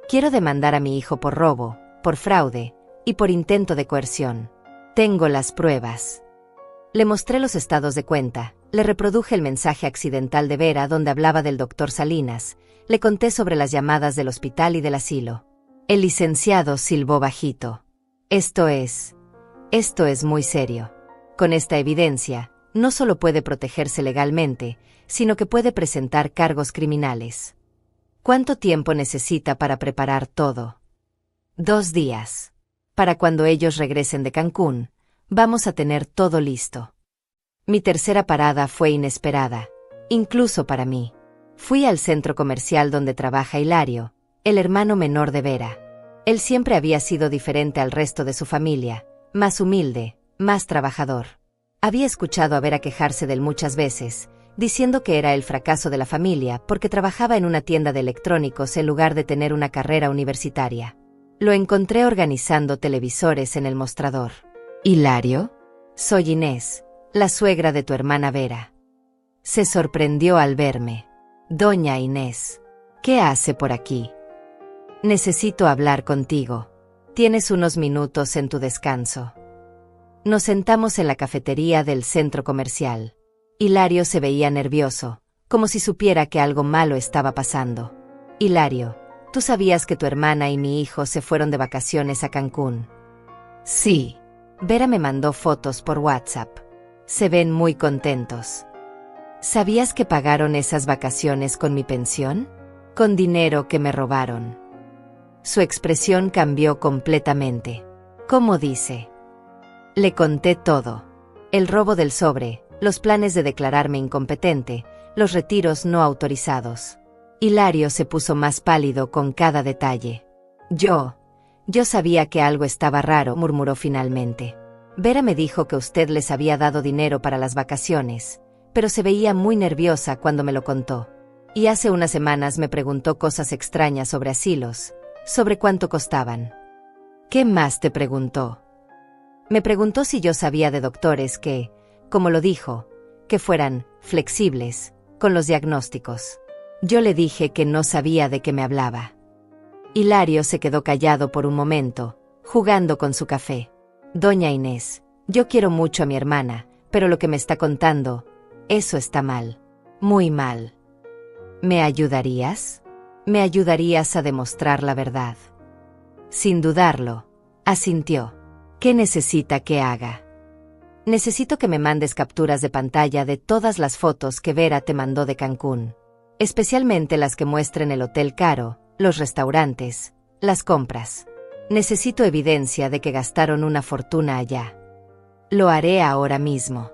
Quiero demandar a mi hijo por robo, por fraude y por intento de coerción. Tengo las pruebas. Le mostré los estados de cuenta, le reproduje el mensaje accidental de Vera donde hablaba del doctor Salinas, le conté sobre las llamadas del hospital y del asilo. El licenciado silbó bajito. Esto es muy serio. Con esta evidencia, no solo puede protegerse legalmente, sino que puede presentar cargos criminales. ¿Cuánto tiempo necesita para preparar todo? 2 días. Para cuando ellos regresen de Cancún, vamos a tener todo listo. Mi tercera parada fue inesperada, incluso para mí. Fui al centro comercial donde trabaja Hilario, el hermano menor de Vera. Él siempre había sido diferente al resto de su familia, más humilde, más trabajador. Había escuchado a Vera quejarse de él muchas veces, diciendo que era el fracaso de la familia porque trabajaba en una tienda de electrónicos en lugar de tener una carrera universitaria. Lo encontré organizando televisores en el mostrador. ¿Hilario? Soy Inés, la suegra de tu hermana Vera. Se sorprendió al verme. Doña Inés, ¿qué hace por aquí? Necesito hablar contigo. Tienes unos minutos en tu descanso. Nos sentamos en la cafetería del centro comercial. Hilario se veía nervioso, como si supiera que algo malo estaba pasando. Hilario, ¿tú sabías que tu hermana y mi hijo se fueron de vacaciones a Cancún? Sí. Vera me mandó fotos por WhatsApp. Se ven muy contentos. ¿Sabías que pagaron esas vacaciones con mi pensión? Con dinero que me robaron. Su expresión cambió completamente. ¿Cómo dice? Le conté todo. El robo del sobre, los planes de declararme incompetente, los retiros no autorizados. Hilario se puso más pálido con cada detalle. Yo sabía que algo estaba raro, murmuró finalmente. Vera me dijo que usted les había dado dinero para las vacaciones, pero se veía muy nerviosa cuando me lo contó. Y hace unas semanas me preguntó cosas extrañas sobre asilos, sobre cuánto costaban. ¿Qué más te preguntó? Me preguntó si yo sabía de doctores que, como lo dijo, que fueran flexibles con los diagnósticos. Yo le dije que no sabía de qué me hablaba. Hilario se quedó callado por un momento, jugando con su café. Doña Inés, yo quiero mucho a mi hermana, pero lo que me está contando, eso está mal. Muy mal. ¿Me ayudarías? ¿Me ayudarías a demostrar la verdad? Sin dudarlo, asintió. ¿Qué necesita que haga? Necesito que me mandes capturas de pantalla de todas las fotos que Vera te mandó de Cancún. Especialmente las que muestren el hotel caro, los restaurantes, las compras. Necesito evidencia de que gastaron una fortuna allá. Lo haré ahora mismo.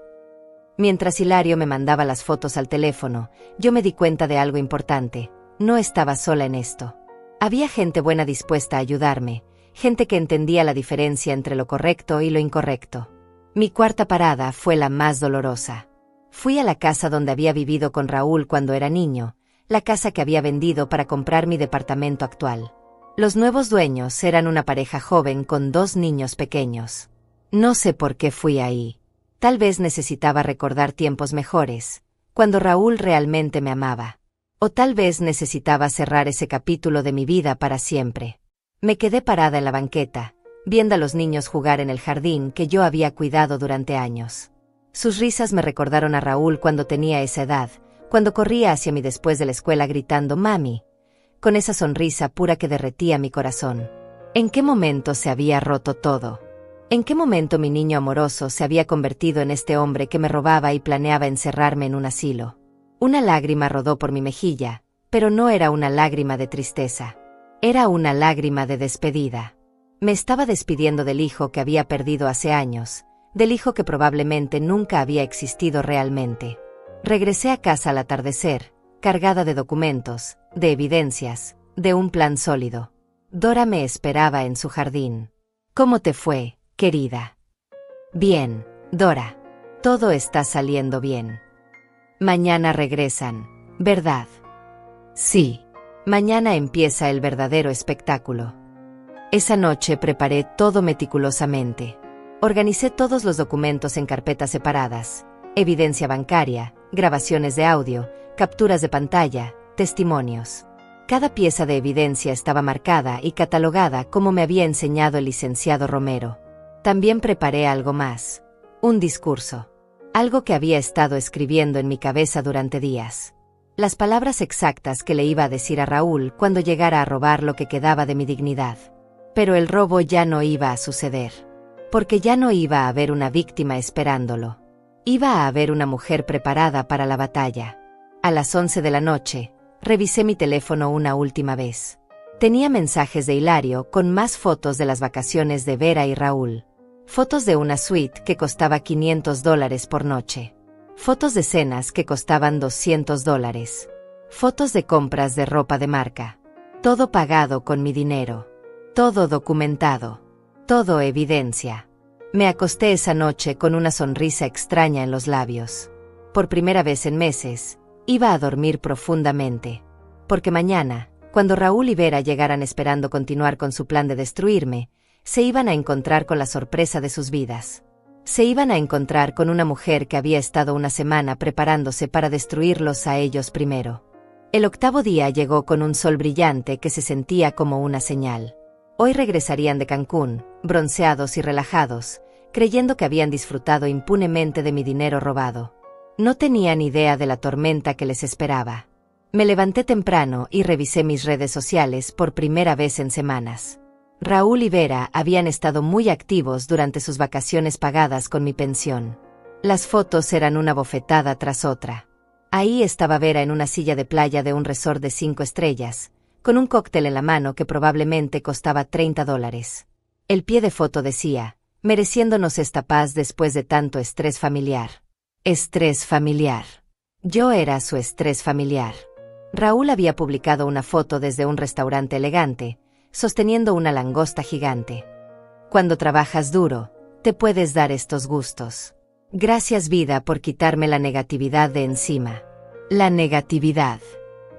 Mientras Hilario me mandaba las fotos al teléfono, yo me di cuenta de algo importante. No estaba sola en esto. Había gente buena dispuesta a ayudarme, gente que entendía la diferencia entre lo correcto y lo incorrecto. Mi cuarta parada fue la más dolorosa. Fui a la casa donde había vivido con Raúl cuando era niño, la casa que había vendido para comprar mi departamento actual. Los nuevos dueños eran una pareja joven con 2 niños pequeños. No sé por qué fui ahí. Tal vez necesitaba recordar tiempos mejores, cuando Raúl realmente me amaba. O tal vez necesitaba cerrar ese capítulo de mi vida para siempre. Me quedé parada en la banqueta, viendo a los niños jugar en el jardín que yo había cuidado durante años. Sus risas me recordaron a Raúl cuando tenía esa edad, cuando corría hacia mí después de la escuela gritando «Mami», con esa sonrisa pura que derretía mi corazón. ¿En qué momento se había roto todo? ¿En qué momento mi niño amoroso se había convertido en este hombre que me robaba y planeaba encerrarme en un asilo? Una lágrima rodó por mi mejilla, pero no era una lágrima de tristeza. Era una lágrima de despedida. Me estaba despidiendo del hijo que había perdido hace años, del hijo que probablemente nunca había existido realmente. Regresé a casa al atardecer, cargada de documentos, de evidencias, de un plan sólido. Dora me esperaba en su jardín. ¿Cómo te fue, querida? Bien, Dora. Todo está saliendo bien. Mañana regresan, ¿verdad? Sí. Mañana empieza el verdadero espectáculo. Esa noche preparé todo meticulosamente. Organicé todos los documentos en carpetas separadas, evidencia bancaria, grabaciones de audio, capturas de pantalla, testimonios. Cada pieza de evidencia estaba marcada y catalogada como me había enseñado el licenciado Romero. También preparé algo más. Un discurso. Algo que había estado escribiendo en mi cabeza durante días. Las palabras exactas que le iba a decir a Raúl cuando llegara a robar lo que quedaba de mi dignidad. Pero el robo ya no iba a suceder. Porque ya no iba a haber una víctima esperándolo. Iba a haber una mujer preparada para la batalla. A las 11 de la noche, revisé mi teléfono una última vez. Tenía mensajes de Hilario con más fotos de las vacaciones de Vera y Raúl. Fotos de una suite que costaba $500 por noche. Fotos de cenas que costaban $200. Fotos de compras de ropa de marca. Todo pagado con mi dinero. Todo documentado. Todo evidencia. Me acosté esa noche con una sonrisa extraña en los labios. Por primera vez en meses, iba a dormir profundamente. Porque mañana, cuando Raúl y Vera llegaran esperando continuar con su plan de destruirme, se iban a encontrar con la sorpresa de sus vidas. Se iban a encontrar con una mujer que había estado una semana preparándose para destruirlos a ellos primero. El octavo día llegó con un sol brillante que se sentía como una señal. Hoy regresarían de Cancún, bronceados y relajados, creyendo que habían disfrutado impunemente de mi dinero robado. No tenían idea de la tormenta que les esperaba. Me levanté temprano y revisé mis redes sociales por primera vez en semanas. Raúl y Vera habían estado muy activos durante sus vacaciones pagadas con mi pensión. Las fotos eran una bofetada tras otra. Ahí estaba Vera en una silla de playa de un resort de 5 estrellas, con un cóctel en la mano que probablemente costaba $30. El pie de foto decía, mereciéndonos esta paz después de tanto estrés familiar. Estrés familiar. Yo era su estrés familiar. Raúl había publicado una foto desde un restaurante elegante, sosteniendo una langosta gigante. Cuando trabajas duro, te puedes dar estos gustos. Gracias vida por quitarme la negatividad de encima. La negatividad.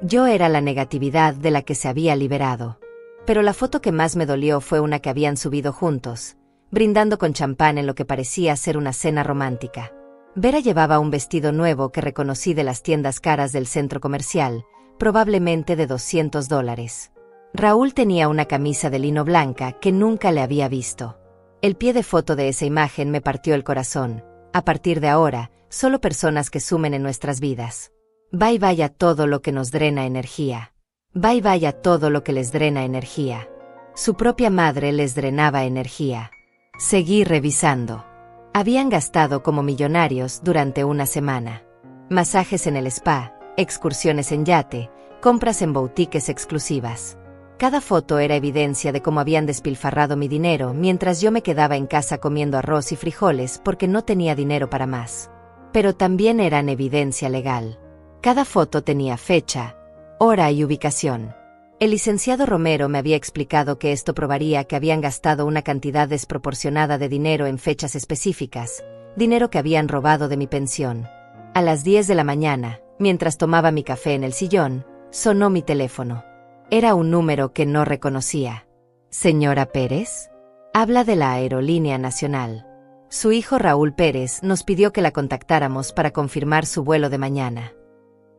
Yo era la negatividad de la que se había liberado. Pero la foto que más me dolió fue una que habían subido juntos, brindando con champán en lo que parecía ser una cena romántica. Vera llevaba un vestido nuevo que reconocí de las tiendas caras del centro comercial, probablemente de $200. Raúl tenía una camisa de lino blanca que nunca le había visto. El pie de foto de esa imagen me partió el corazón. A partir de ahora, solo personas que sumen en nuestras vidas. Bye bye a todo lo que nos drena energía. Bye bye a todo lo que les drena energía. Su propia madre les drenaba energía. Seguí revisando. Habían gastado como millonarios durante una semana. Masajes en el spa, excursiones en yate, compras en boutiques exclusivas. Cada foto era evidencia de cómo habían despilfarrado mi dinero mientras yo me quedaba en casa comiendo arroz y frijoles porque no tenía dinero para más. Pero también eran evidencia legal. Cada foto tenía fecha, hora y ubicación. El licenciado Romero me había explicado que esto probaría que habían gastado una cantidad desproporcionada de dinero en fechas específicas, dinero que habían robado de mi pensión. A las 10 de la mañana, mientras tomaba mi café en el sillón, sonó mi teléfono. Era un número que no reconocía. ¿Señora Pérez? Habla de la Aerolínea Nacional. Su hijo Raúl Pérez nos pidió que la contactáramos para confirmar su vuelo de mañana.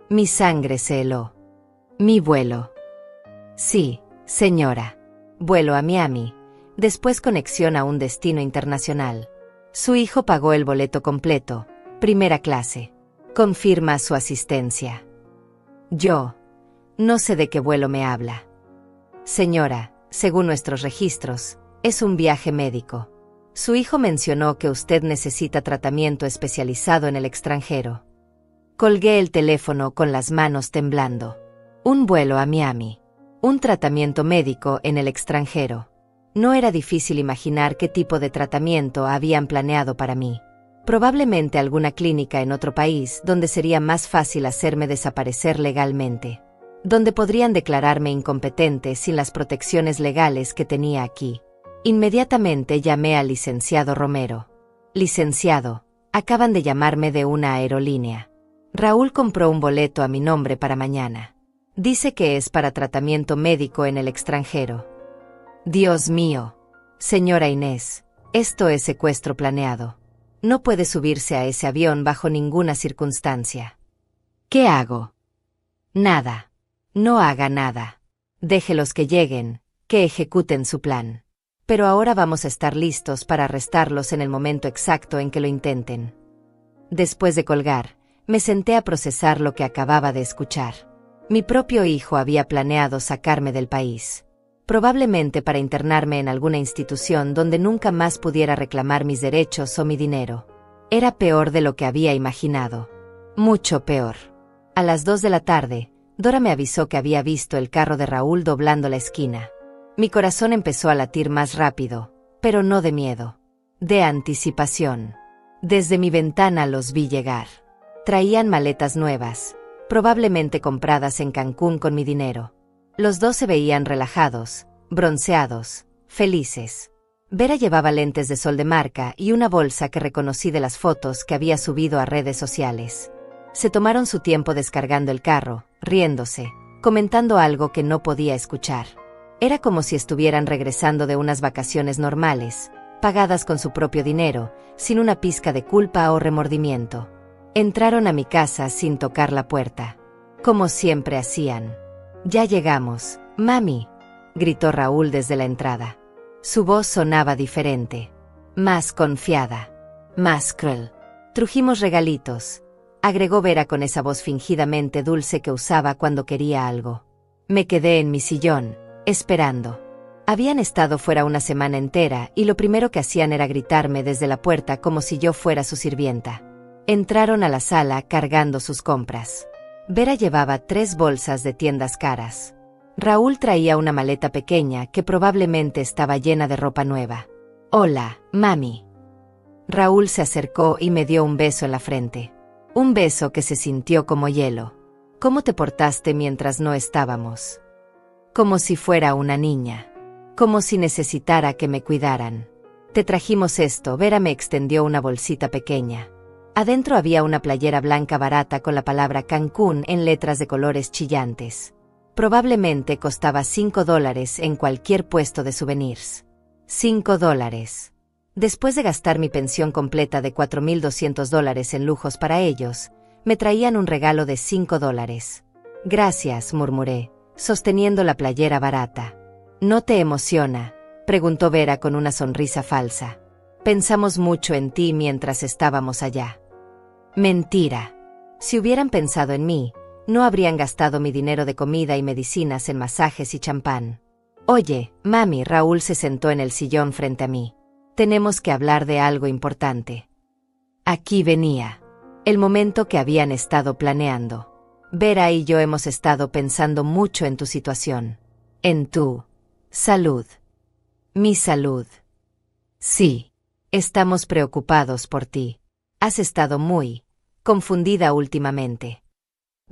Mi sangre se heló. Mi vuelo. Sí, señora. Vuelo a Miami. Después conexión a un destino internacional. Su hijo pagó el boleto completo, primera clase. Confirma su asistencia. Yo. No sé de qué vuelo me habla. Señora, según nuestros registros, es un viaje médico. Su hijo mencionó que usted necesita tratamiento especializado en el extranjero. Colgué el teléfono con las manos temblando. Un vuelo a Miami. Un tratamiento médico en el extranjero. No era difícil imaginar qué tipo de tratamiento habían planeado para mí. Probablemente alguna clínica en otro país donde sería más fácil hacerme desaparecer legalmente. Donde podrían declararme incompetente sin las protecciones legales que tenía aquí. Inmediatamente llamé al licenciado Romero. Licenciado, acaban de llamarme de una aerolínea. Raúl compró un boleto a mi nombre para mañana. Dice que es para tratamiento médico en el extranjero. Dios mío. Señora Inés, esto es secuestro planeado. No puede subirse a ese avión bajo ninguna circunstancia. ¿Qué hago? Nada. No haga nada. Déjelos que lleguen, que ejecuten su plan. Pero ahora vamos a estar listos para arrestarlos en el momento exacto en que lo intenten. Después de colgar, me senté a procesar lo que acababa de escuchar. Mi propio hijo había planeado sacarme del país. Probablemente para internarme en alguna institución donde nunca más pudiera reclamar mis derechos o mi dinero. Era peor de lo que había imaginado. Mucho peor. A las 2 de la tarde, Dora me avisó que había visto el carro de Raúl doblando la esquina. Mi corazón empezó a latir más rápido, pero no de miedo. De anticipación. Desde mi ventana los vi llegar. Traían maletas nuevas, probablemente compradas en Cancún con mi dinero. Los dos se veían relajados, bronceados, felices. Vera llevaba lentes de sol de marca y una bolsa que reconocí de las fotos que había subido a redes sociales. Se tomaron su tiempo descargando el carro, riéndose, comentando algo que no podía escuchar. Era como si estuvieran regresando de unas vacaciones normales, pagadas con su propio dinero, sin una pizca de culpa o remordimiento. Entraron a mi casa sin tocar la puerta, como siempre hacían. «Ya llegamos, mami», gritó Raúl desde la entrada. Su voz sonaba diferente, más confiada, más cruel. «Trujimos regalitos», agregó Vera con esa voz fingidamente dulce que usaba cuando quería algo. Me quedé en mi sillón, esperando. Habían estado fuera una semana entera y lo primero que hacían era gritarme desde la puerta como si yo fuera su sirvienta. Entraron a la sala cargando sus compras. Vera llevaba 3 bolsas de tiendas caras. Raúl traía una maleta pequeña que probablemente estaba llena de ropa nueva. «Hola, mami». Raúl se acercó y me dio un beso en la frente. Un beso que se sintió como hielo. «¿Cómo te portaste mientras no estábamos?» Como si fuera una niña. Como si necesitara que me cuidaran. «Te trajimos esto», Vera me extendió una bolsita pequeña. Adentro había una playera blanca barata con la palabra Cancún en letras de colores chillantes. Probablemente costaba $5 en cualquier puesto de souvenirs. $5. Después de gastar mi pensión completa de $4,200 en lujos para ellos, me traían un regalo de $5. «Gracias», murmuré, sosteniendo la playera barata. «¿No te emociona?», preguntó Vera con una sonrisa falsa. «Pensamos mucho en ti mientras estábamos allá». Mentira. Si hubieran pensado en mí, no habrían gastado mi dinero de comida y medicinas en masajes y champán. «Oye, mami», Raúl se sentó en el sillón frente a mí. «Tenemos que hablar de algo importante». Aquí venía. El momento que habían estado planeando. «Vera y yo hemos estado pensando mucho en tu situación. En tu salud». «Mi salud». «Sí. Estamos preocupados por ti. Has estado muy confundida últimamente».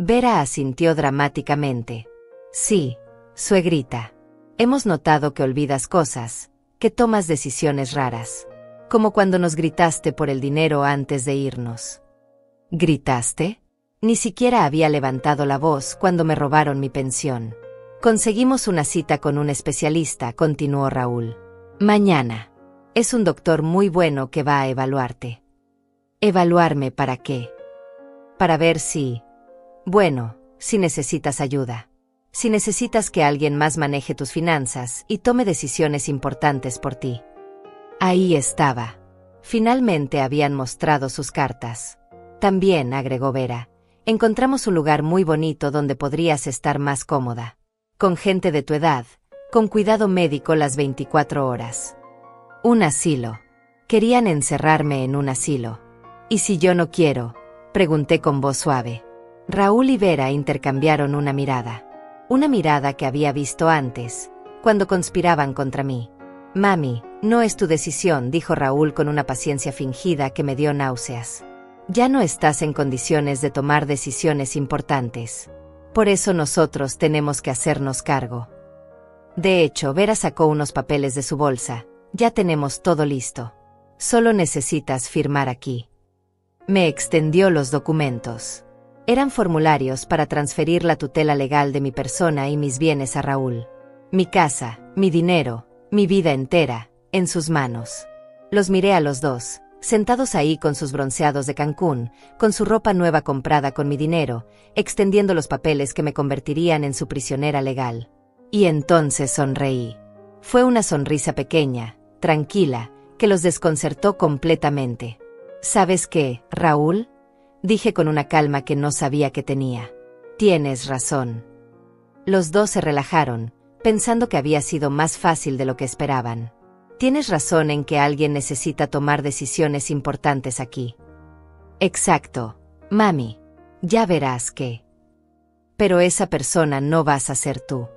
Vera asintió dramáticamente. «Sí, suegrita. Hemos notado que olvidas cosas, que tomas decisiones raras. Como cuando nos gritaste por el dinero antes de irnos». «¿Gritaste?» Ni siquiera había levantado la voz cuando me robaron mi pensión. «Conseguimos una cita con un especialista», continuó Raúl. «Mañana. Es un doctor muy bueno que va a evaluarte». «¿Evaluarme para qué?» «Para ver si necesitas ayuda. Si necesitas que alguien más maneje tus finanzas y tome decisiones importantes por ti». Ahí estaba. Finalmente habían mostrado sus cartas. «También», agregó Vera, «encontramos un lugar muy bonito donde podrías estar más cómoda. Con gente de tu edad, con cuidado médico las 24 horas. Un asilo. Querían encerrarme en un asilo. «¿Y si yo no quiero?», pregunté con voz suave. Raúl y Vera intercambiaron una mirada que había visto antes, cuando conspiraban contra mí. «Mami, no es tu decisión», dijo Raúl con una paciencia fingida que me dio náuseas. «Ya no estás en condiciones de tomar decisiones importantes. Por eso nosotros tenemos que hacernos cargo». De hecho, Vera sacó unos papeles de su bolsa. «Ya tenemos todo listo. Solo necesitas firmar aquí». Me extendió los documentos. Eran formularios para transferir la tutela legal de mi persona y mis bienes a Raúl. Mi casa, mi dinero, mi vida entera, en sus manos. Los miré a los dos, sentados ahí con sus bronceados de Cancún, con su ropa nueva comprada con mi dinero, extendiendo los papeles que me convertirían en su prisionera legal. Y entonces sonreí. Fue una sonrisa pequeña, tranquila, que los desconcertó completamente. «¿Sabes qué, Raúl?», dije con una calma que no sabía que tenía. «Tienes razón». Los dos se relajaron, pensando que había sido más fácil de lo que esperaban. «Tienes razón en que alguien necesita tomar decisiones importantes aquí». «Exacto, mami. Ya verás que. Pero esa persona no vas a ser tú».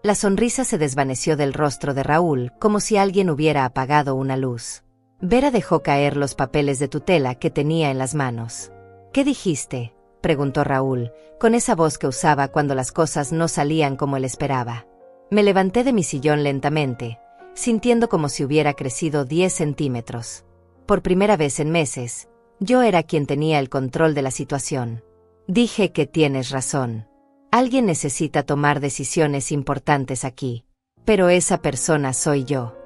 La sonrisa se desvaneció del rostro de Raúl como si alguien hubiera apagado una luz. Vera dejó caer los papeles de tutela que tenía en las manos. «¿Qué dijiste?», preguntó Raúl, con esa voz que usaba cuando las cosas no salían como él esperaba. Me levanté de mi sillón lentamente, sintiendo como si hubiera crecido 10 centímetros. Por primera vez en meses, yo era quien tenía el control de la situación. Dije que tienes razón. Alguien necesita tomar decisiones importantes aquí. Pero esa persona soy yo.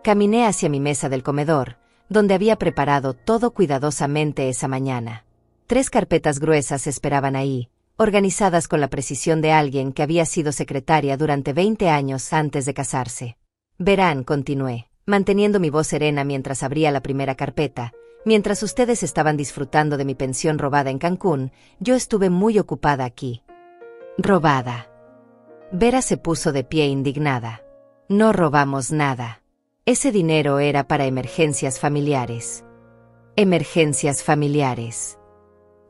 Caminé hacia mi mesa del comedor, donde había preparado todo cuidadosamente esa mañana. 3 carpetas gruesas esperaban ahí, organizadas con la precisión de alguien que había sido secretaria durante 20 años antes de casarse. Verán, continué, manteniendo mi voz serena mientras abría la primera carpeta. Mientras ustedes estaban disfrutando de mi pensión robada en Cancún, yo estuve muy ocupada aquí. ¿Robada? Vera se puso de pie indignada. No robamos nada. Ese dinero era para emergencias familiares. Emergencias familiares.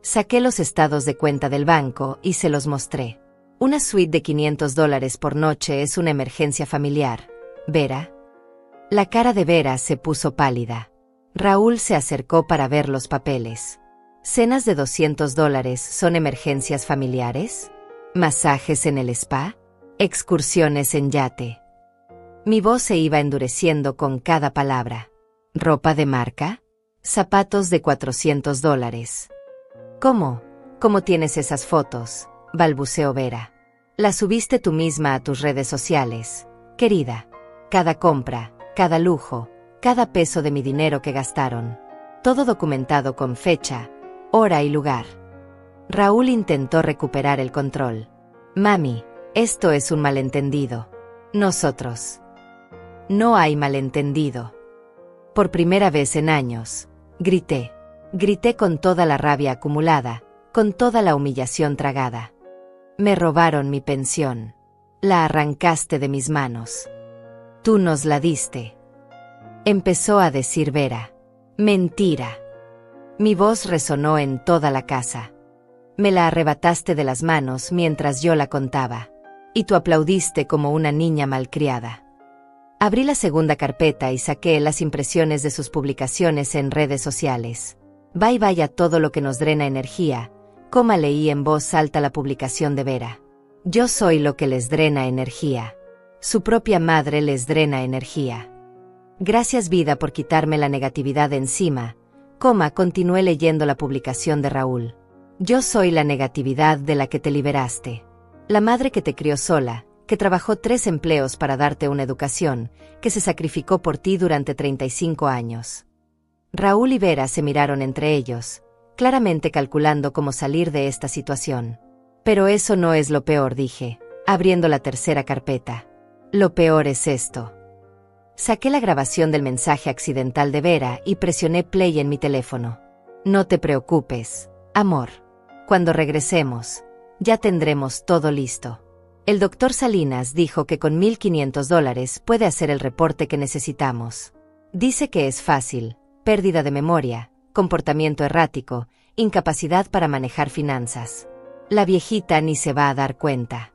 Saqué los estados de cuenta del banco y se los mostré. Una suite de $500 por noche es una emergencia familiar, Vera. La cara de Vera se puso pálida. Raúl se acercó para ver los papeles. ¿Cenas de $200 son emergencias familiares? ¿Masajes en el spa? ¿Excursiones en yate? Mi voz se iba endureciendo con cada palabra. ¿Ropa de marca? ¿Zapatos de $400? ¿Cómo? ¿Cómo tienes esas fotos?, balbuceó Vera. Las subiste tú misma a tus redes sociales, querida. Cada compra, cada lujo, cada peso de mi dinero que gastaron. Todo documentado con fecha, hora y lugar. Raúl intentó recuperar el control. Mami, esto es un malentendido. Nosotros. No hay malentendido. Por primera vez en años, grité. Grité con toda la rabia acumulada, con toda la humillación tragada. Me robaron mi pensión. La arrancaste de mis manos. Tú nos la diste. Empezó a decir Vera. Mentira. Mi voz resonó en toda la casa. Me la arrebataste de las manos mientras yo la contaba. Y tú aplaudiste como una niña malcriada. Abrí la segunda carpeta y saqué las impresiones de sus publicaciones en redes sociales. Bye bye a todo lo que nos drena energía, leí en voz alta la publicación de Vera. Yo soy lo que les drena energía. Su propia madre les drena energía. Gracias vida por quitarme la negatividad de encima, continué leyendo la publicación de Raúl. Yo soy la negatividad de la que te liberaste. La madre que te crió sola, que trabajó 3 empleos para darte una educación, que se sacrificó por ti durante 35 años. Raúl y Vera se miraron entre ellos, claramente calculando cómo salir de esta situación. Pero eso no es lo peor, dije, abriendo la tercera carpeta. Lo peor es esto. Saqué la grabación del mensaje accidental de Vera y presioné play en mi teléfono. No te preocupes, amor. Cuando regresemos, ya tendremos todo listo. El doctor Salinas dijo que con $1,500 puede hacer el reporte que necesitamos. Dice que es fácil. Pérdida de memoria, comportamiento errático, incapacidad para manejar finanzas. La viejita ni se va a dar cuenta.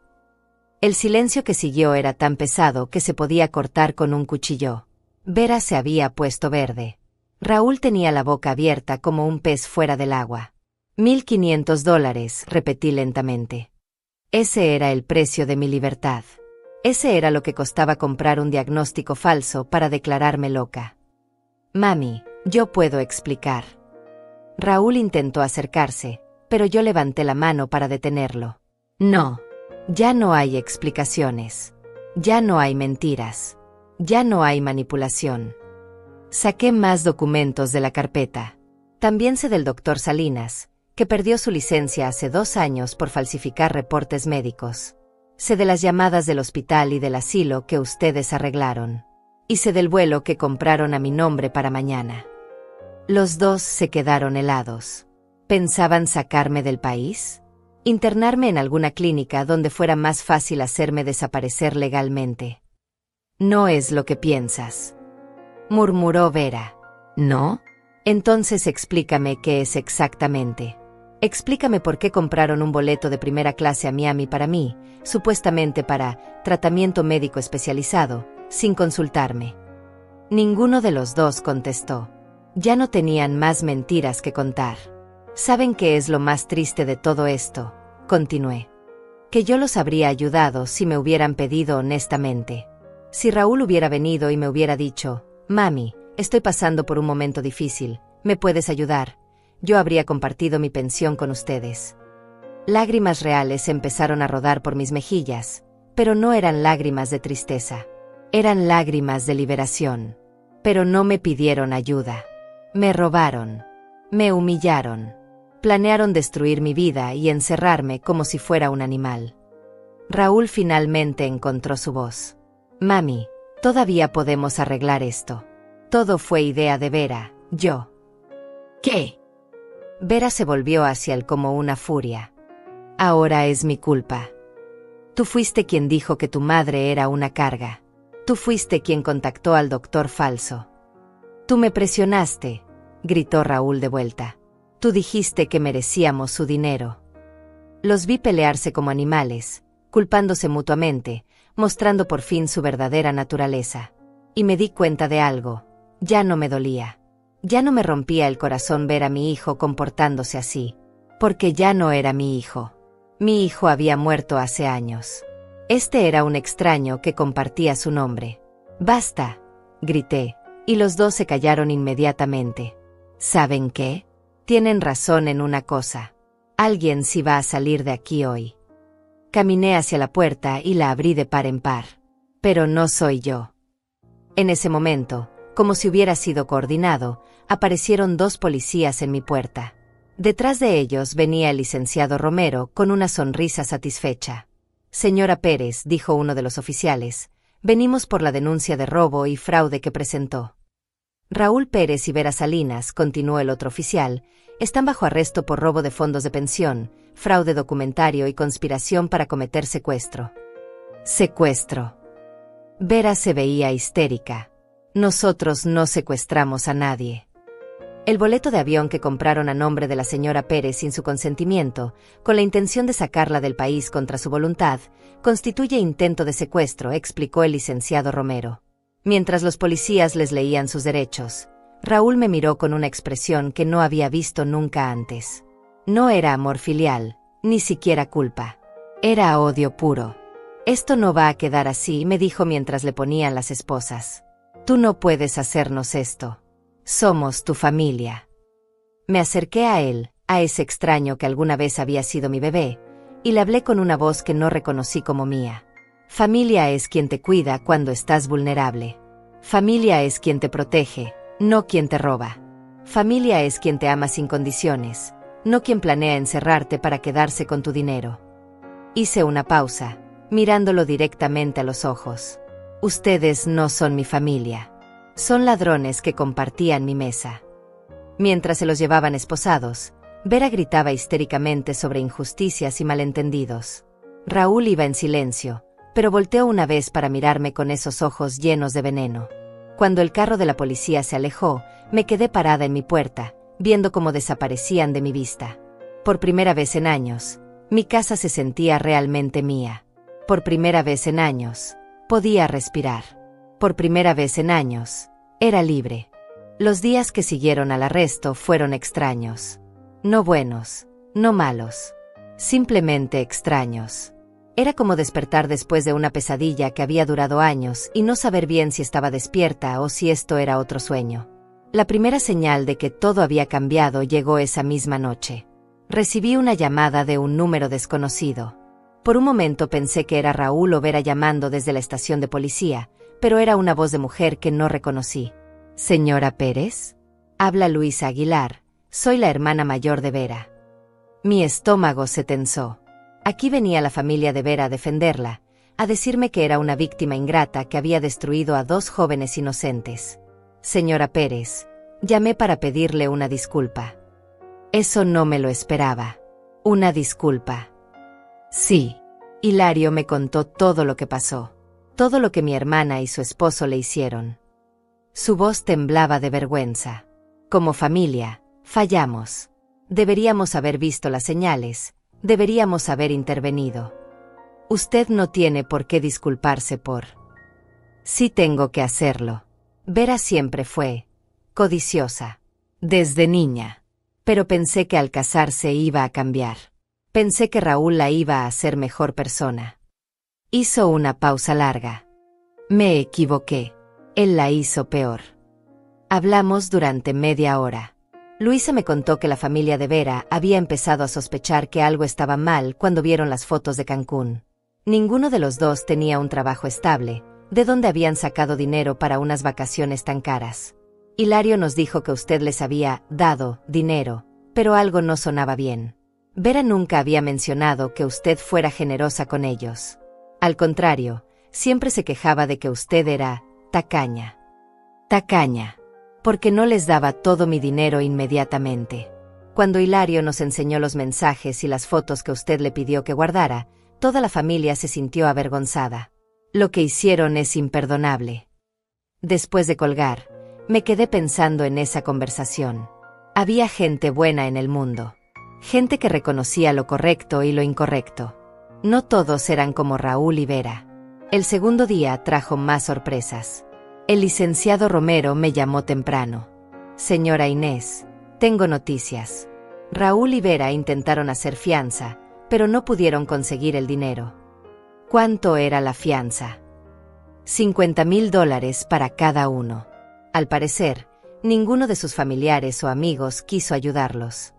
El silencio que siguió era tan pesado que se podía cortar con un cuchillo. Vera se había puesto verde. Raúl tenía la boca abierta como un pez fuera del agua. $1,500, repetí lentamente. Ese era el precio de mi libertad. Ese era lo que costaba comprar un diagnóstico falso para declararme loca. Mami, yo puedo explicar. Raúl intentó acercarse, pero yo levanté la mano para detenerlo. No. Ya no hay explicaciones. Ya no hay mentiras. Ya no hay manipulación. Saqué más documentos de la carpeta. También sé del doctor Salinas, que perdió su licencia hace 2 años por falsificar reportes médicos. Sé de las llamadas del hospital y del asilo que ustedes arreglaron. Y sé del vuelo que compraron a mi nombre para mañana. Los 2 se quedaron helados. ¿Pensaban sacarme del país? ¿Internarme en alguna clínica donde fuera más fácil hacerme desaparecer legalmente? No es lo que piensas, murmuró Vera. ¿No? Entonces explícame qué es exactamente. Explícame por qué compraron un boleto de primera clase a Miami para mí, supuestamente para tratamiento médico especializado, sin consultarme. Ninguno de los 2 contestó. Ya no tenían más mentiras que contar. ¿Saben qué es lo más triste de todo esto? Continué. Que yo los habría ayudado si me hubieran pedido honestamente. Si Raúl hubiera venido y me hubiera dicho, «Mami, estoy pasando por un momento difícil, ¿me puedes ayudar?», yo habría compartido mi pensión con ustedes. Lágrimas reales empezaron a rodar por mis mejillas, pero no eran lágrimas de tristeza. Eran lágrimas de liberación. Pero no me pidieron ayuda. Me robaron. Me humillaron. Planearon destruir mi vida y encerrarme como si fuera un animal. Raúl finalmente encontró su voz. «Mami, todavía podemos arreglar esto. Todo fue idea de Vera, yo». ¿Qué? Vera se volvió hacia él como una furia. «Ahora es mi culpa. Tú fuiste quien dijo que tu madre era una carga. Tú fuiste quien contactó al doctor falso. Tú me presionaste», gritó Raúl de vuelta. «Tú dijiste que merecíamos su dinero». Los vi pelearse como animales, culpándose mutuamente, mostrando por fin su verdadera naturaleza. Y me di cuenta de algo. Ya no me dolía. Ya no me rompía el corazón ver a mi hijo comportándose así. Porque ya no era mi hijo. Mi hijo había muerto hace años. Este era un extraño que compartía su nombre. «¡Basta!», grité, y los dos se callaron inmediatamente. ¿Saben qué? Tienen razón en una cosa. Alguien sí va a salir de aquí hoy. Caminé hacia la puerta y la abrí de par en par. Pero no soy yo. En ese momento, como si hubiera sido coordinado, aparecieron 2 policías en mi puerta. Detrás de ellos venía el licenciado Romero con una sonrisa satisfecha. «Señora Pérez», dijo uno de los oficiales, «venimos por la denuncia de robo y fraude que presentó». «Raúl Pérez y Vera Salinas», continuó el otro oficial, «están bajo arresto por robo de fondos de pensión, fraude documentario y conspiración para cometer secuestro». «¿Secuestro?». Vera se veía histérica. «Nosotros no secuestramos a nadie». El boleto de avión que compraron a nombre de la señora Pérez sin su consentimiento, con la intención de sacarla del país contra su voluntad, constituye intento de secuestro, explicó el licenciado Romero. Mientras los policías les leían sus derechos, Raúl me miró con una expresión que no había visto nunca antes. No era amor filial, ni siquiera culpa. Era odio puro. «Esto no va a quedar así», me dijo mientras le ponían las esposas. «Tú no puedes hacernos esto. Somos tu familia». Me acerqué a él, a ese extraño que alguna vez había sido mi bebé, y le hablé con una voz que no reconocí como mía. «Familia es quien te cuida cuando estás vulnerable. Familia es quien te protege, no quien te roba. Familia es quien te ama sin condiciones, no quien planea encerrarte para quedarse con tu dinero». Hice una pausa, mirándolo directamente a los ojos. «Ustedes no son mi familia. Son ladrones que compartían mi mesa». Mientras se los llevaban esposados, Vera gritaba histéricamente sobre injusticias y malentendidos. Raúl iba en silencio, pero volteó una vez para mirarme con esos ojos llenos de veneno. Cuando el carro de la policía se alejó, me quedé parada en mi puerta, viendo cómo desaparecían de mi vista. Por primera vez en años, mi casa se sentía realmente mía. Por primera vez en años, podía respirar. Por primera vez en años, era libre. Los días que siguieron al arresto fueron extraños. No buenos, no malos. Simplemente extraños. Era como despertar después de una pesadilla que había durado años y no saber bien si estaba despierta o si esto era otro sueño. La primera señal de que todo había cambiado llegó esa misma noche. Recibí una llamada de un número desconocido. Por un momento pensé que era Raúl o Vera llamando desde la estación de policía, pero era una voz de mujer que no reconocí. «¿Señora Pérez?», habla Luisa Aguilar, soy la hermana mayor de Vera. Mi estómago se tensó. Aquí venía la familia de Vera a defenderla, a decirme que era una víctima ingrata que había destruido a 2 jóvenes inocentes. «Señora Pérez, llamé para pedirle una disculpa». Eso no me lo esperaba. ¿Una disculpa? Sí. Hilario me contó todo lo que pasó, todo lo que mi hermana y su esposo le hicieron. Su voz temblaba de vergüenza. Como familia, fallamos. Deberíamos haber visto las señales, deberíamos haber intervenido. Usted no tiene por qué disculparse por... Sí tengo que hacerlo. Vera siempre fue codiciosa, desde niña. Pero pensé que al casarse iba a cambiar. Pensé que Raúl la iba a hacer mejor persona. Hizo una pausa larga. Me equivoqué. Él la hizo peor. Hablamos durante media hora. Luisa me contó que la familia de Vera había empezado a sospechar que algo estaba mal cuando vieron las fotos de Cancún. Ninguno de los dos tenía un trabajo estable, de donde habían sacado dinero para unas vacaciones tan caras. Hilario nos dijo que usted les había dado dinero, pero algo no sonaba bien. Vera nunca había mencionado que usted fuera generosa con ellos. Al contrario, siempre se quejaba de que usted era tacaña. Tacaña. Porque no les daba todo mi dinero inmediatamente. Cuando Hilario nos enseñó los mensajes y las fotos que usted le pidió que guardara, toda la familia se sintió avergonzada. Lo que hicieron es imperdonable. Después de colgar, me quedé pensando en esa conversación. Había gente buena en el mundo. Gente que reconocía lo correcto y lo incorrecto. No todos eran como Raúl y Vera. El segundo día trajo más sorpresas. El licenciado Romero me llamó temprano. Señora Inés, tengo noticias. Raúl y Vera intentaron hacer fianza, pero no pudieron conseguir el dinero. ¿Cuánto era la fianza? $50,000 para cada uno. Al parecer, ninguno de sus familiares o amigos quiso ayudarlos.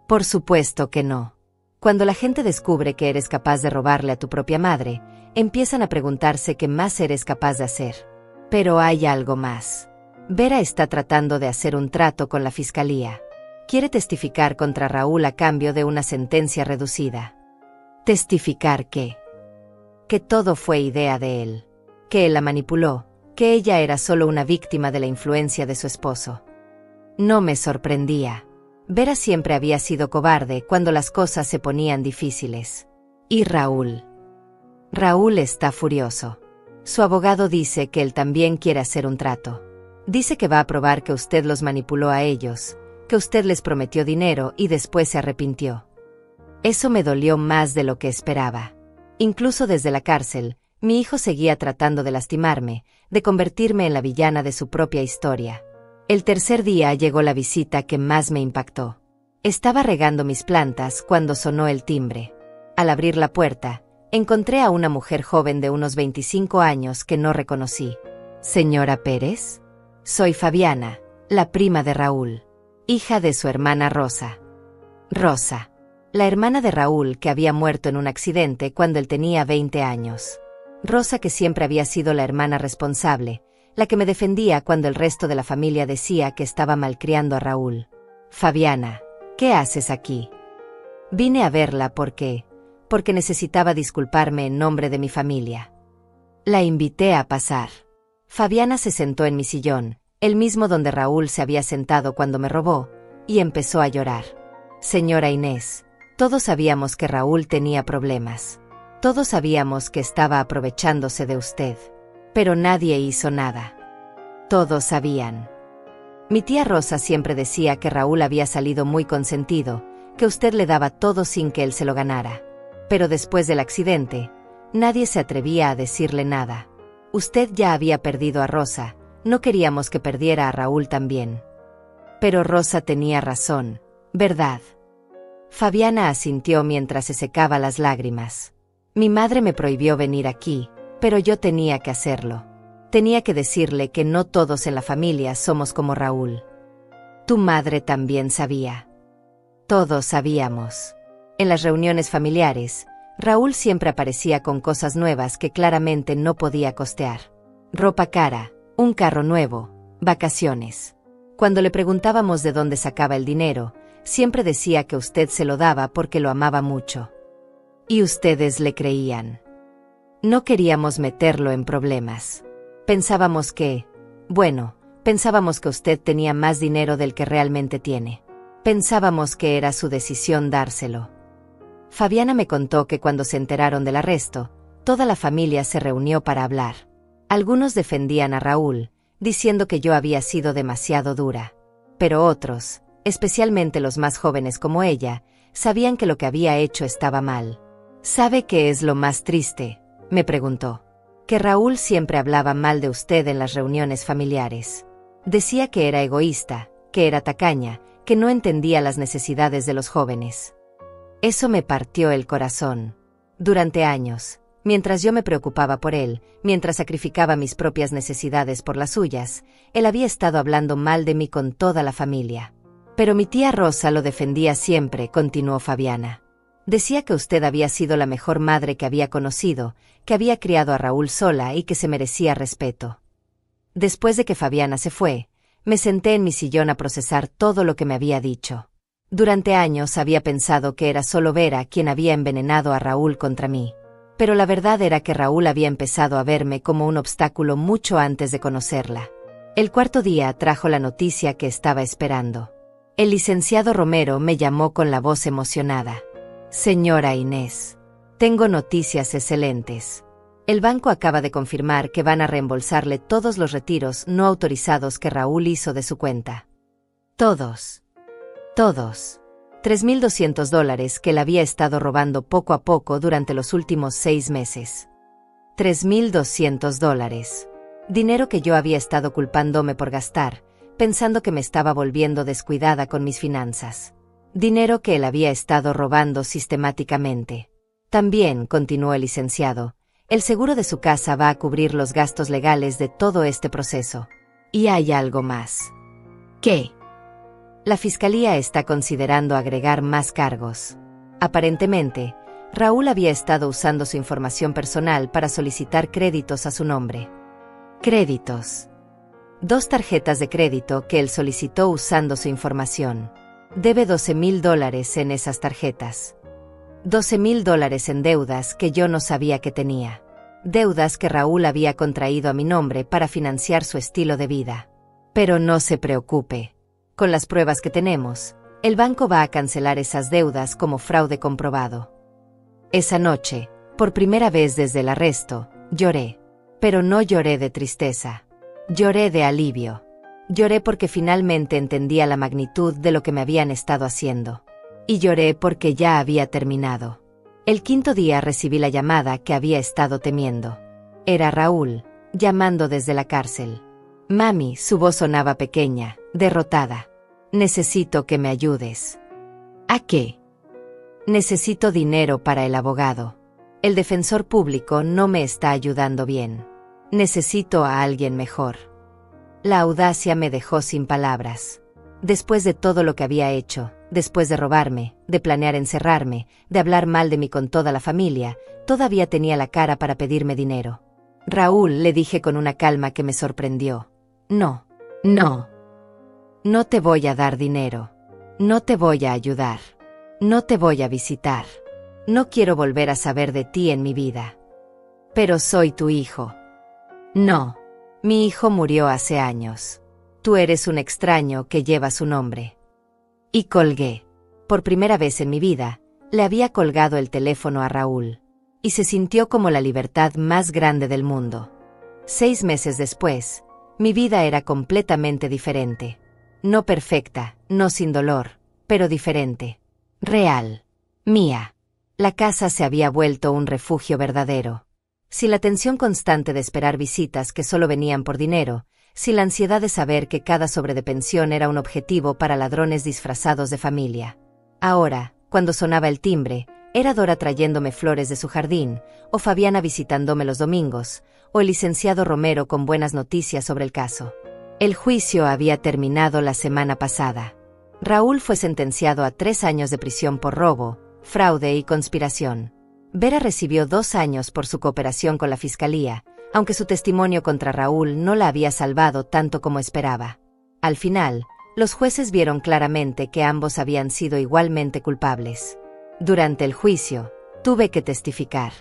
Por supuesto que no. Cuando la gente descubre que eres capaz de robarle a tu propia madre, empiezan a preguntarse qué más eres capaz de hacer. Pero hay algo más. Vera está tratando de hacer un trato con la fiscalía. Quiere testificar contra Raúl a cambio de una sentencia reducida. ¿Testificar qué? Que todo fue idea de él. Que él la manipuló, que ella era solo una víctima de la influencia de su esposo. No me sorprendía. Vera siempre había sido cobarde cuando las cosas se ponían difíciles. ¿Y Raúl? Raúl está furioso. Su abogado dice que él también quiere hacer un trato. Dice que va a probar que usted los manipuló a ellos, que usted les prometió dinero y después se arrepintió. Eso me dolió más de lo que esperaba. Incluso desde la cárcel, mi hijo seguía tratando de lastimarme, de convertirme en la villana de su propia historia. El tercer día llegó la visita que más me impactó. Estaba regando mis plantas cuando sonó el timbre. Al abrir la puerta, encontré a una mujer joven de unos 25 años que no reconocí. ¿Señora Pérez? Soy Fabiana, la prima de Raúl, hija de su hermana Rosa. Rosa, la hermana de Raúl que había muerto en un accidente cuando él tenía 20 años. Rosa que siempre había sido la hermana responsable, la que me defendía cuando el resto de la familia decía que estaba malcriando a Raúl. Fabiana, ¿qué haces aquí? Vine a verla porque necesitaba disculparme en nombre de mi familia. La invité a pasar. Fabiana se sentó en mi sillón, el mismo donde Raúl se había sentado cuando me robó, y empezó a llorar. Señora Inés, todos sabíamos que Raúl tenía problemas. Todos sabíamos que estaba aprovechándose de usted. Pero nadie hizo nada. Todos sabían. Mi tía Rosa siempre decía que Raúl había salido muy consentido, que usted le daba todo sin que él se lo ganara. Pero después del accidente, nadie se atrevía a decirle nada. Usted ya había perdido a Rosa, no queríamos que perdiera a Raúl también. Pero Rosa tenía razón, ¿verdad? Fabiana asintió mientras se secaba las lágrimas. Mi madre me prohibió venir aquí, pero yo tenía que hacerlo. Tenía que decirle que no todos en la familia somos como Raúl. Tu madre también sabía. Todos sabíamos. En las reuniones familiares, Raúl siempre aparecía con cosas nuevas que claramente no podía costear. Ropa cara, un carro nuevo, vacaciones. Cuando le preguntábamos de dónde sacaba el dinero, siempre decía que usted se lo daba porque lo amaba mucho. Y ustedes le creían. No queríamos meterlo en problemas. Pensábamos que usted tenía más dinero del que realmente tiene. Pensábamos que era su decisión dárselo. Fabiana me contó que cuando se enteraron del arresto, toda la familia se reunió para hablar. Algunos defendían a Raúl, diciendo que yo había sido demasiado dura. Pero otros, especialmente los más jóvenes como ella, sabían que lo que había hecho estaba mal. ¿Sabe qué es lo más triste?, me preguntó. Que Raúl siempre hablaba mal de usted en las reuniones familiares. Decía que era egoísta, que era tacaña, que no entendía las necesidades de los jóvenes. Eso me partió el corazón. Durante años, Mientras yo me preocupaba por él, mientras sacrificaba mis propias necesidades por las suyas, él había estado hablando mal de mí con toda la familia. Pero mi tía Rosa lo defendía siempre, continuó Fabiana. Decía que usted había sido la mejor madre que había conocido, que había criado a Raúl sola y que se merecía respeto. Después de que Fabiana se fue, me senté en mi sillón a procesar todo lo que me había dicho. Durante años había pensado que era solo Vera quien había envenenado a Raúl contra mí. Pero la verdad era que Raúl había empezado a verme como un obstáculo mucho antes de conocerla. El cuarto día trajo la noticia que estaba esperando. El licenciado Romero me llamó con la voz emocionada. Señora Inés, tengo noticias excelentes. El banco acaba de confirmar que van a reembolsarle todos los retiros no autorizados que Raúl hizo de su cuenta. Todos. $3.200 que él había estado robando poco a poco durante los últimos 6 meses. $3.200. Dinero que yo había estado culpándome por gastar, pensando que me estaba volviendo descuidada con mis finanzas. Dinero que él había estado robando sistemáticamente. También, continuó el licenciado, el seguro de su casa va a cubrir los gastos legales de todo este proceso. Y hay algo más. ¿Qué? La fiscalía está considerando agregar más cargos. Aparentemente, Raúl había estado usando su información personal para solicitar créditos a su nombre. Créditos. 2 tarjetas de crédito que él solicitó usando su información. Debe $12.000 en esas tarjetas. $12.000 en deudas que yo no sabía que tenía. Deudas que Raúl había contraído a mi nombre para financiar su estilo de vida. Pero no se preocupe. Con las pruebas que tenemos, el banco va a cancelar esas deudas como fraude comprobado. Esa noche, por primera vez desde el arresto, lloré. Pero no lloré de tristeza. Lloré de alivio. Lloré porque finalmente entendía la magnitud de lo que me habían estado haciendo. Y lloré porque ya había terminado. El quinto día recibí la llamada que había estado temiendo. Era Raúl, llamando desde la cárcel. Mami, su voz sonaba pequeña, derrotada. Necesito que me ayudes. ¿A qué? Necesito dinero para el abogado. El defensor público no me está ayudando bien. Necesito a alguien mejor. La audacia me dejó sin palabras. Después de todo lo que había hecho, después de robarme, de planear encerrarme, de hablar mal de mí con toda la familia, todavía tenía la cara para pedirme dinero. Raúl, le dije con una calma que me sorprendió. No. No te voy a dar dinero. No te voy a ayudar. No te voy a visitar. No quiero volver a saber de ti en mi vida. Pero soy tu hijo. No. Mi hijo murió hace años. Tú eres un extraño que lleva su nombre. Y colgué. Por primera vez en mi vida, le había colgado el teléfono a Raúl. Y se sintió como la libertad más grande del mundo. 6 meses después, mi vida era completamente diferente. No perfecta, no sin dolor, pero diferente. Real. Mía. La casa se había vuelto un refugio verdadero. Sin la tensión constante de esperar visitas que solo venían por dinero, sin la ansiedad de saber que cada sobredepensión era un objetivo para ladrones disfrazados de familia. Ahora, cuando sonaba el timbre, era Dora trayéndome flores de su jardín, o Fabiana visitándome los domingos, o el licenciado Romero con buenas noticias sobre el caso. El juicio había terminado la semana pasada. Raúl fue sentenciado a 3 años de prisión por robo, fraude y conspiración. Vera recibió 2 años por su cooperación con la fiscalía, aunque su testimonio contra Raúl no la había salvado tanto como esperaba. Al final, los jueces vieron claramente que ambos habían sido igualmente culpables. Durante el juicio, tuve que testificar.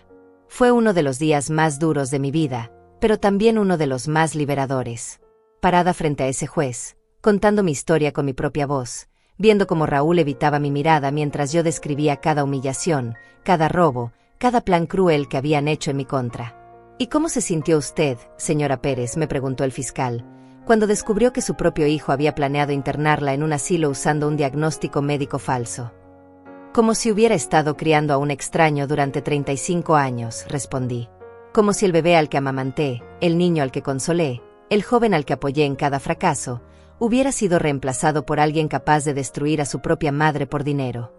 Fue uno de los días más duros de mi vida, pero también uno de los más liberadores. Parada frente a ese juez, contando mi historia con mi propia voz, viendo cómo Raúl evitaba mi mirada mientras yo describía cada humillación, cada robo, cada plan cruel que habían hecho en mi contra. ¿Y cómo se sintió usted, señora Pérez?, me preguntó el fiscal, cuando descubrió que su propio hijo había planeado internarla en un asilo usando un diagnóstico médico falso. Como si hubiera estado criando a un extraño durante 35 años, respondí. Como si el bebé al que amamanté, el niño al que consolé, el joven al que apoyé en cada fracaso, hubiera sido reemplazado por alguien capaz de destruir a su propia madre por dinero.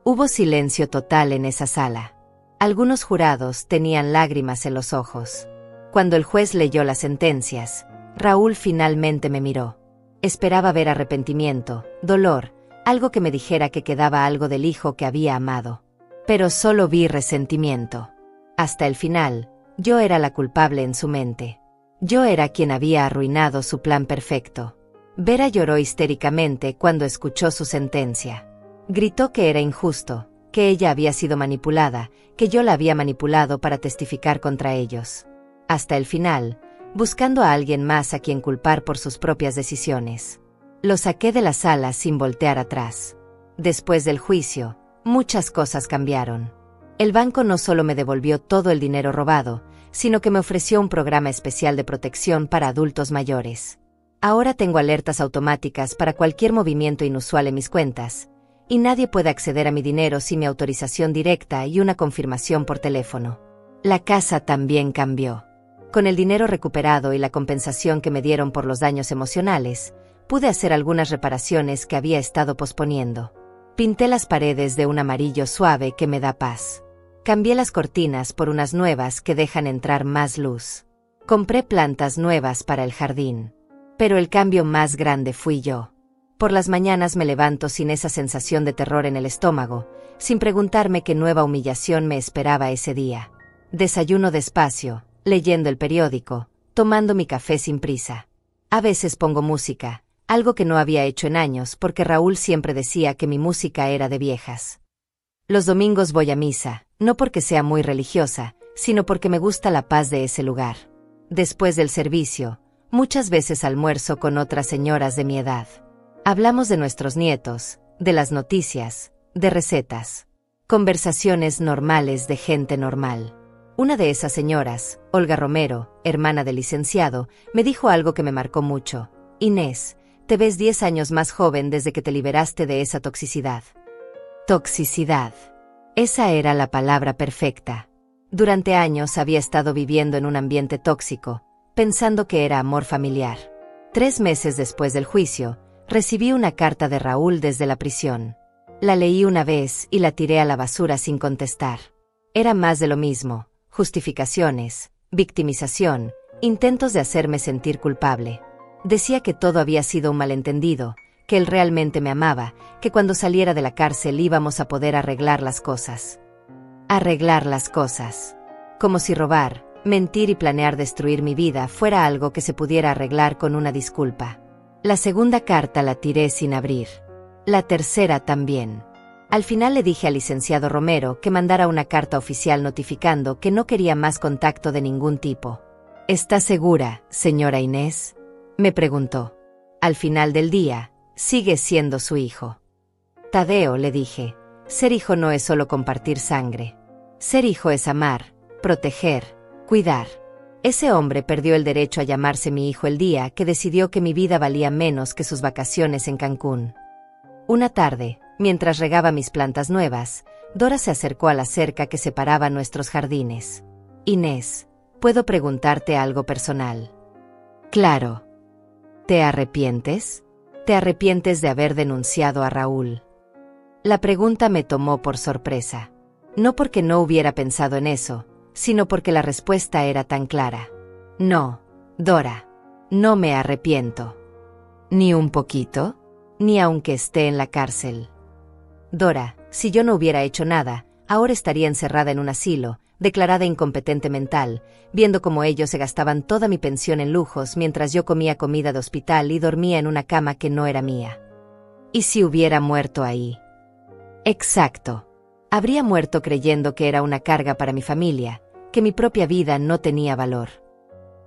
Hubo silencio total en esa sala. Algunos jurados tenían lágrimas en los ojos. Cuando el juez leyó las sentencias, Raúl finalmente me miró. Esperaba ver arrepentimiento, dolor, algo que me dijera que quedaba algo del hijo que había amado. Pero solo vi resentimiento. Hasta el final, yo era la culpable en su mente. Yo era quien había arruinado su plan perfecto. Vera lloró histéricamente cuando escuchó su sentencia. Gritó que era injusto, que ella había sido manipulada, que yo la había manipulado para testificar contra ellos. Hasta el final, buscando a alguien más a quien culpar por sus propias decisiones. Lo saqué de la sala sin voltear atrás. Después del juicio, muchas cosas cambiaron. El banco no solo me devolvió todo el dinero robado, sino que me ofreció un programa especial de protección para adultos mayores. Ahora tengo alertas automáticas para cualquier movimiento inusual en mis cuentas, y nadie puede acceder a mi dinero sin mi autorización directa y una confirmación por teléfono. La casa también cambió. Con el dinero recuperado y la compensación que me dieron por los daños emocionales, pude hacer algunas reparaciones que había estado posponiendo. Pinté las paredes de un amarillo suave que me da paz. Cambié las cortinas por unas nuevas que dejan entrar más luz. Compré plantas nuevas para el jardín. Pero el cambio más grande fui yo. Por las mañanas me levanto sin esa sensación de terror en el estómago, sin preguntarme qué nueva humillación me esperaba ese día. Desayuno despacio, leyendo el periódico, tomando mi café sin prisa. A veces pongo música, algo que no había hecho en años porque Raúl siempre decía que mi música era de viejas. Los domingos voy a misa, no porque sea muy religiosa, sino porque me gusta la paz de ese lugar. Después del servicio, muchas veces almuerzo con otras señoras de mi edad. Hablamos de nuestros nietos, de las noticias, de recetas. Conversaciones normales de gente normal. Una de esas señoras, Olga Romero, hermana del licenciado, me dijo algo que me marcó mucho. Inés, te ves 10 años más joven desde que te liberaste de esa toxicidad. Toxicidad. Esa era la palabra perfecta. Durante años había estado viviendo en un ambiente tóxico, pensando que era amor familiar. 3 meses después del juicio, recibí una carta de Raúl desde la prisión. La leí una vez y la tiré a la basura sin contestar. Era más de lo mismo. Justificaciones, victimización, intentos de hacerme sentir culpable. Decía que todo había sido un malentendido, que él realmente me amaba, que cuando saliera de la cárcel íbamos a poder arreglar las cosas. Arreglar las cosas. Como si robar, mentir y planear destruir mi vida fuera algo que se pudiera arreglar con una disculpa. La segunda carta la tiré sin abrir. La tercera también. Al final le dije al licenciado Romero que mandara una carta oficial notificando que no quería más contacto de ningún tipo. ¿Está segura, señora Inés?, me preguntó. Al final del día, sigue siendo su hijo. Tadeo, le dije, ser hijo no es solo compartir sangre. Ser hijo es amar, proteger, cuidar. Ese hombre perdió el derecho a llamarse mi hijo el día que decidió que mi vida valía menos que sus vacaciones en Cancún. Una tarde, mientras regaba mis plantas nuevas, Dora se acercó a la cerca que separaba nuestros jardines. Inés, ¿puedo preguntarte algo personal? Claro. ¿Te arrepientes? ¿Te arrepientes de haber denunciado a Raúl? La pregunta me tomó por sorpresa. No porque no hubiera pensado en eso, sino porque la respuesta era tan clara. No, Dora, no me arrepiento. ¿Ni un poquito? Ni aunque esté en la cárcel. Dora, si yo no hubiera hecho nada, ahora estaría encerrada en un asilo, declarada incompetente mental, viendo cómo ellos se gastaban toda mi pensión en lujos mientras yo comía comida de hospital y dormía en una cama que no era mía. ¿Y si hubiera muerto ahí? Exacto. Habría muerto creyendo que era una carga para mi familia, que mi propia vida no tenía valor.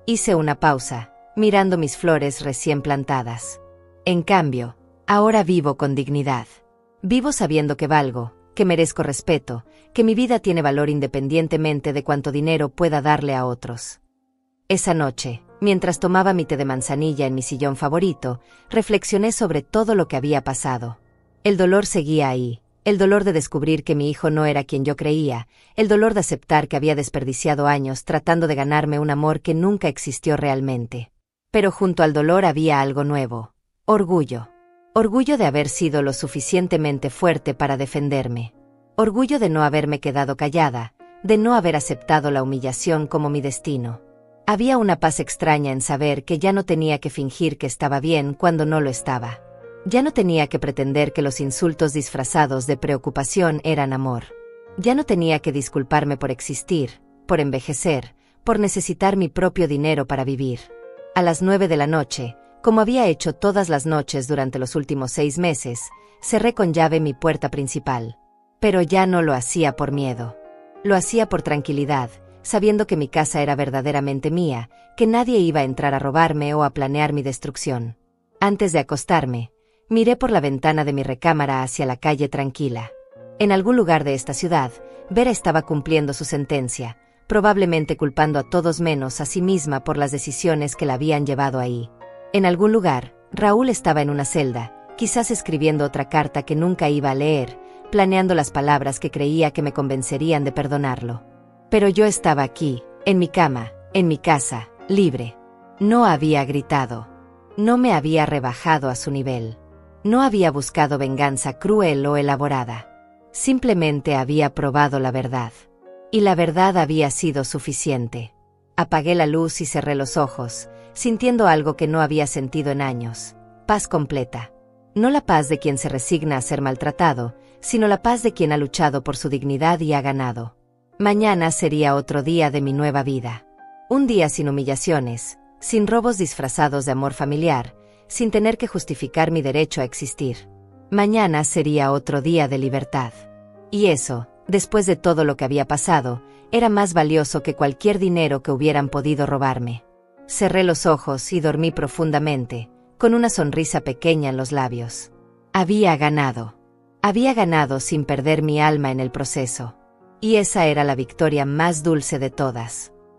Hice una pausa, mirando mis flores recién plantadas. En cambio, ahora vivo con dignidad. Vivo sabiendo que valgo, que merezco respeto, que mi vida tiene valor independientemente de cuánto dinero pueda darle a otros. Esa noche, mientras tomaba mi té de manzanilla en mi sillón favorito, reflexioné sobre todo lo que había pasado. El dolor seguía ahí, el dolor de descubrir que mi hijo no era quien yo creía, el dolor de aceptar que había desperdiciado años tratando de ganarme un amor que nunca existió realmente. Pero junto al dolor había algo nuevo: orgullo. Orgullo de haber sido lo suficientemente fuerte para defenderme. Orgullo de no haberme quedado callada, de no haber aceptado la humillación como mi destino. Había una paz extraña en saber que ya no tenía que fingir que estaba bien cuando no lo estaba. Ya no tenía que pretender que los insultos disfrazados de preocupación eran amor. Ya no tenía que disculparme por existir, por envejecer, por necesitar mi propio dinero para vivir. A las 9 de la noche, como había hecho todas las noches durante los últimos 6 meses, cerré con llave mi puerta principal. Pero ya no lo hacía por miedo. Lo hacía por tranquilidad, sabiendo que mi casa era verdaderamente mía, que nadie iba a entrar a robarme o a planear mi destrucción. Antes de acostarme, miré por la ventana de mi recámara hacia la calle tranquila. En algún lugar de esta ciudad, Vera estaba cumpliendo su sentencia, probablemente culpando a todos menos a sí misma por las decisiones que la habían llevado ahí. En algún lugar, Raúl estaba en una celda, quizás escribiendo otra carta que nunca iba a leer, planeando las palabras que creía que me convencerían de perdonarlo. Pero yo estaba aquí, en mi cama, en mi casa, libre. No había gritado. No me había rebajado a su nivel. No había buscado venganza cruel o elaborada. Simplemente había probado la verdad. Y la verdad había sido suficiente. Apagué la luz y cerré los ojos, sintiendo algo que no había sentido en años. Paz completa. No la paz de quien se resigna a ser maltratado, sino la paz de quien ha luchado por su dignidad y ha ganado. Mañana sería otro día de mi nueva vida. Un día sin humillaciones, sin robos disfrazados de amor familiar, sin tener que justificar mi derecho a existir. Mañana sería otro día de libertad. Y eso, después de todo lo que había pasado, era más valioso que cualquier dinero que hubieran podido robarme. Cerré los ojos y dormí profundamente, con una sonrisa pequeña en los labios. Había ganado. Había ganado sin perder mi alma en el proceso. Y esa era la victoria más dulce de todas.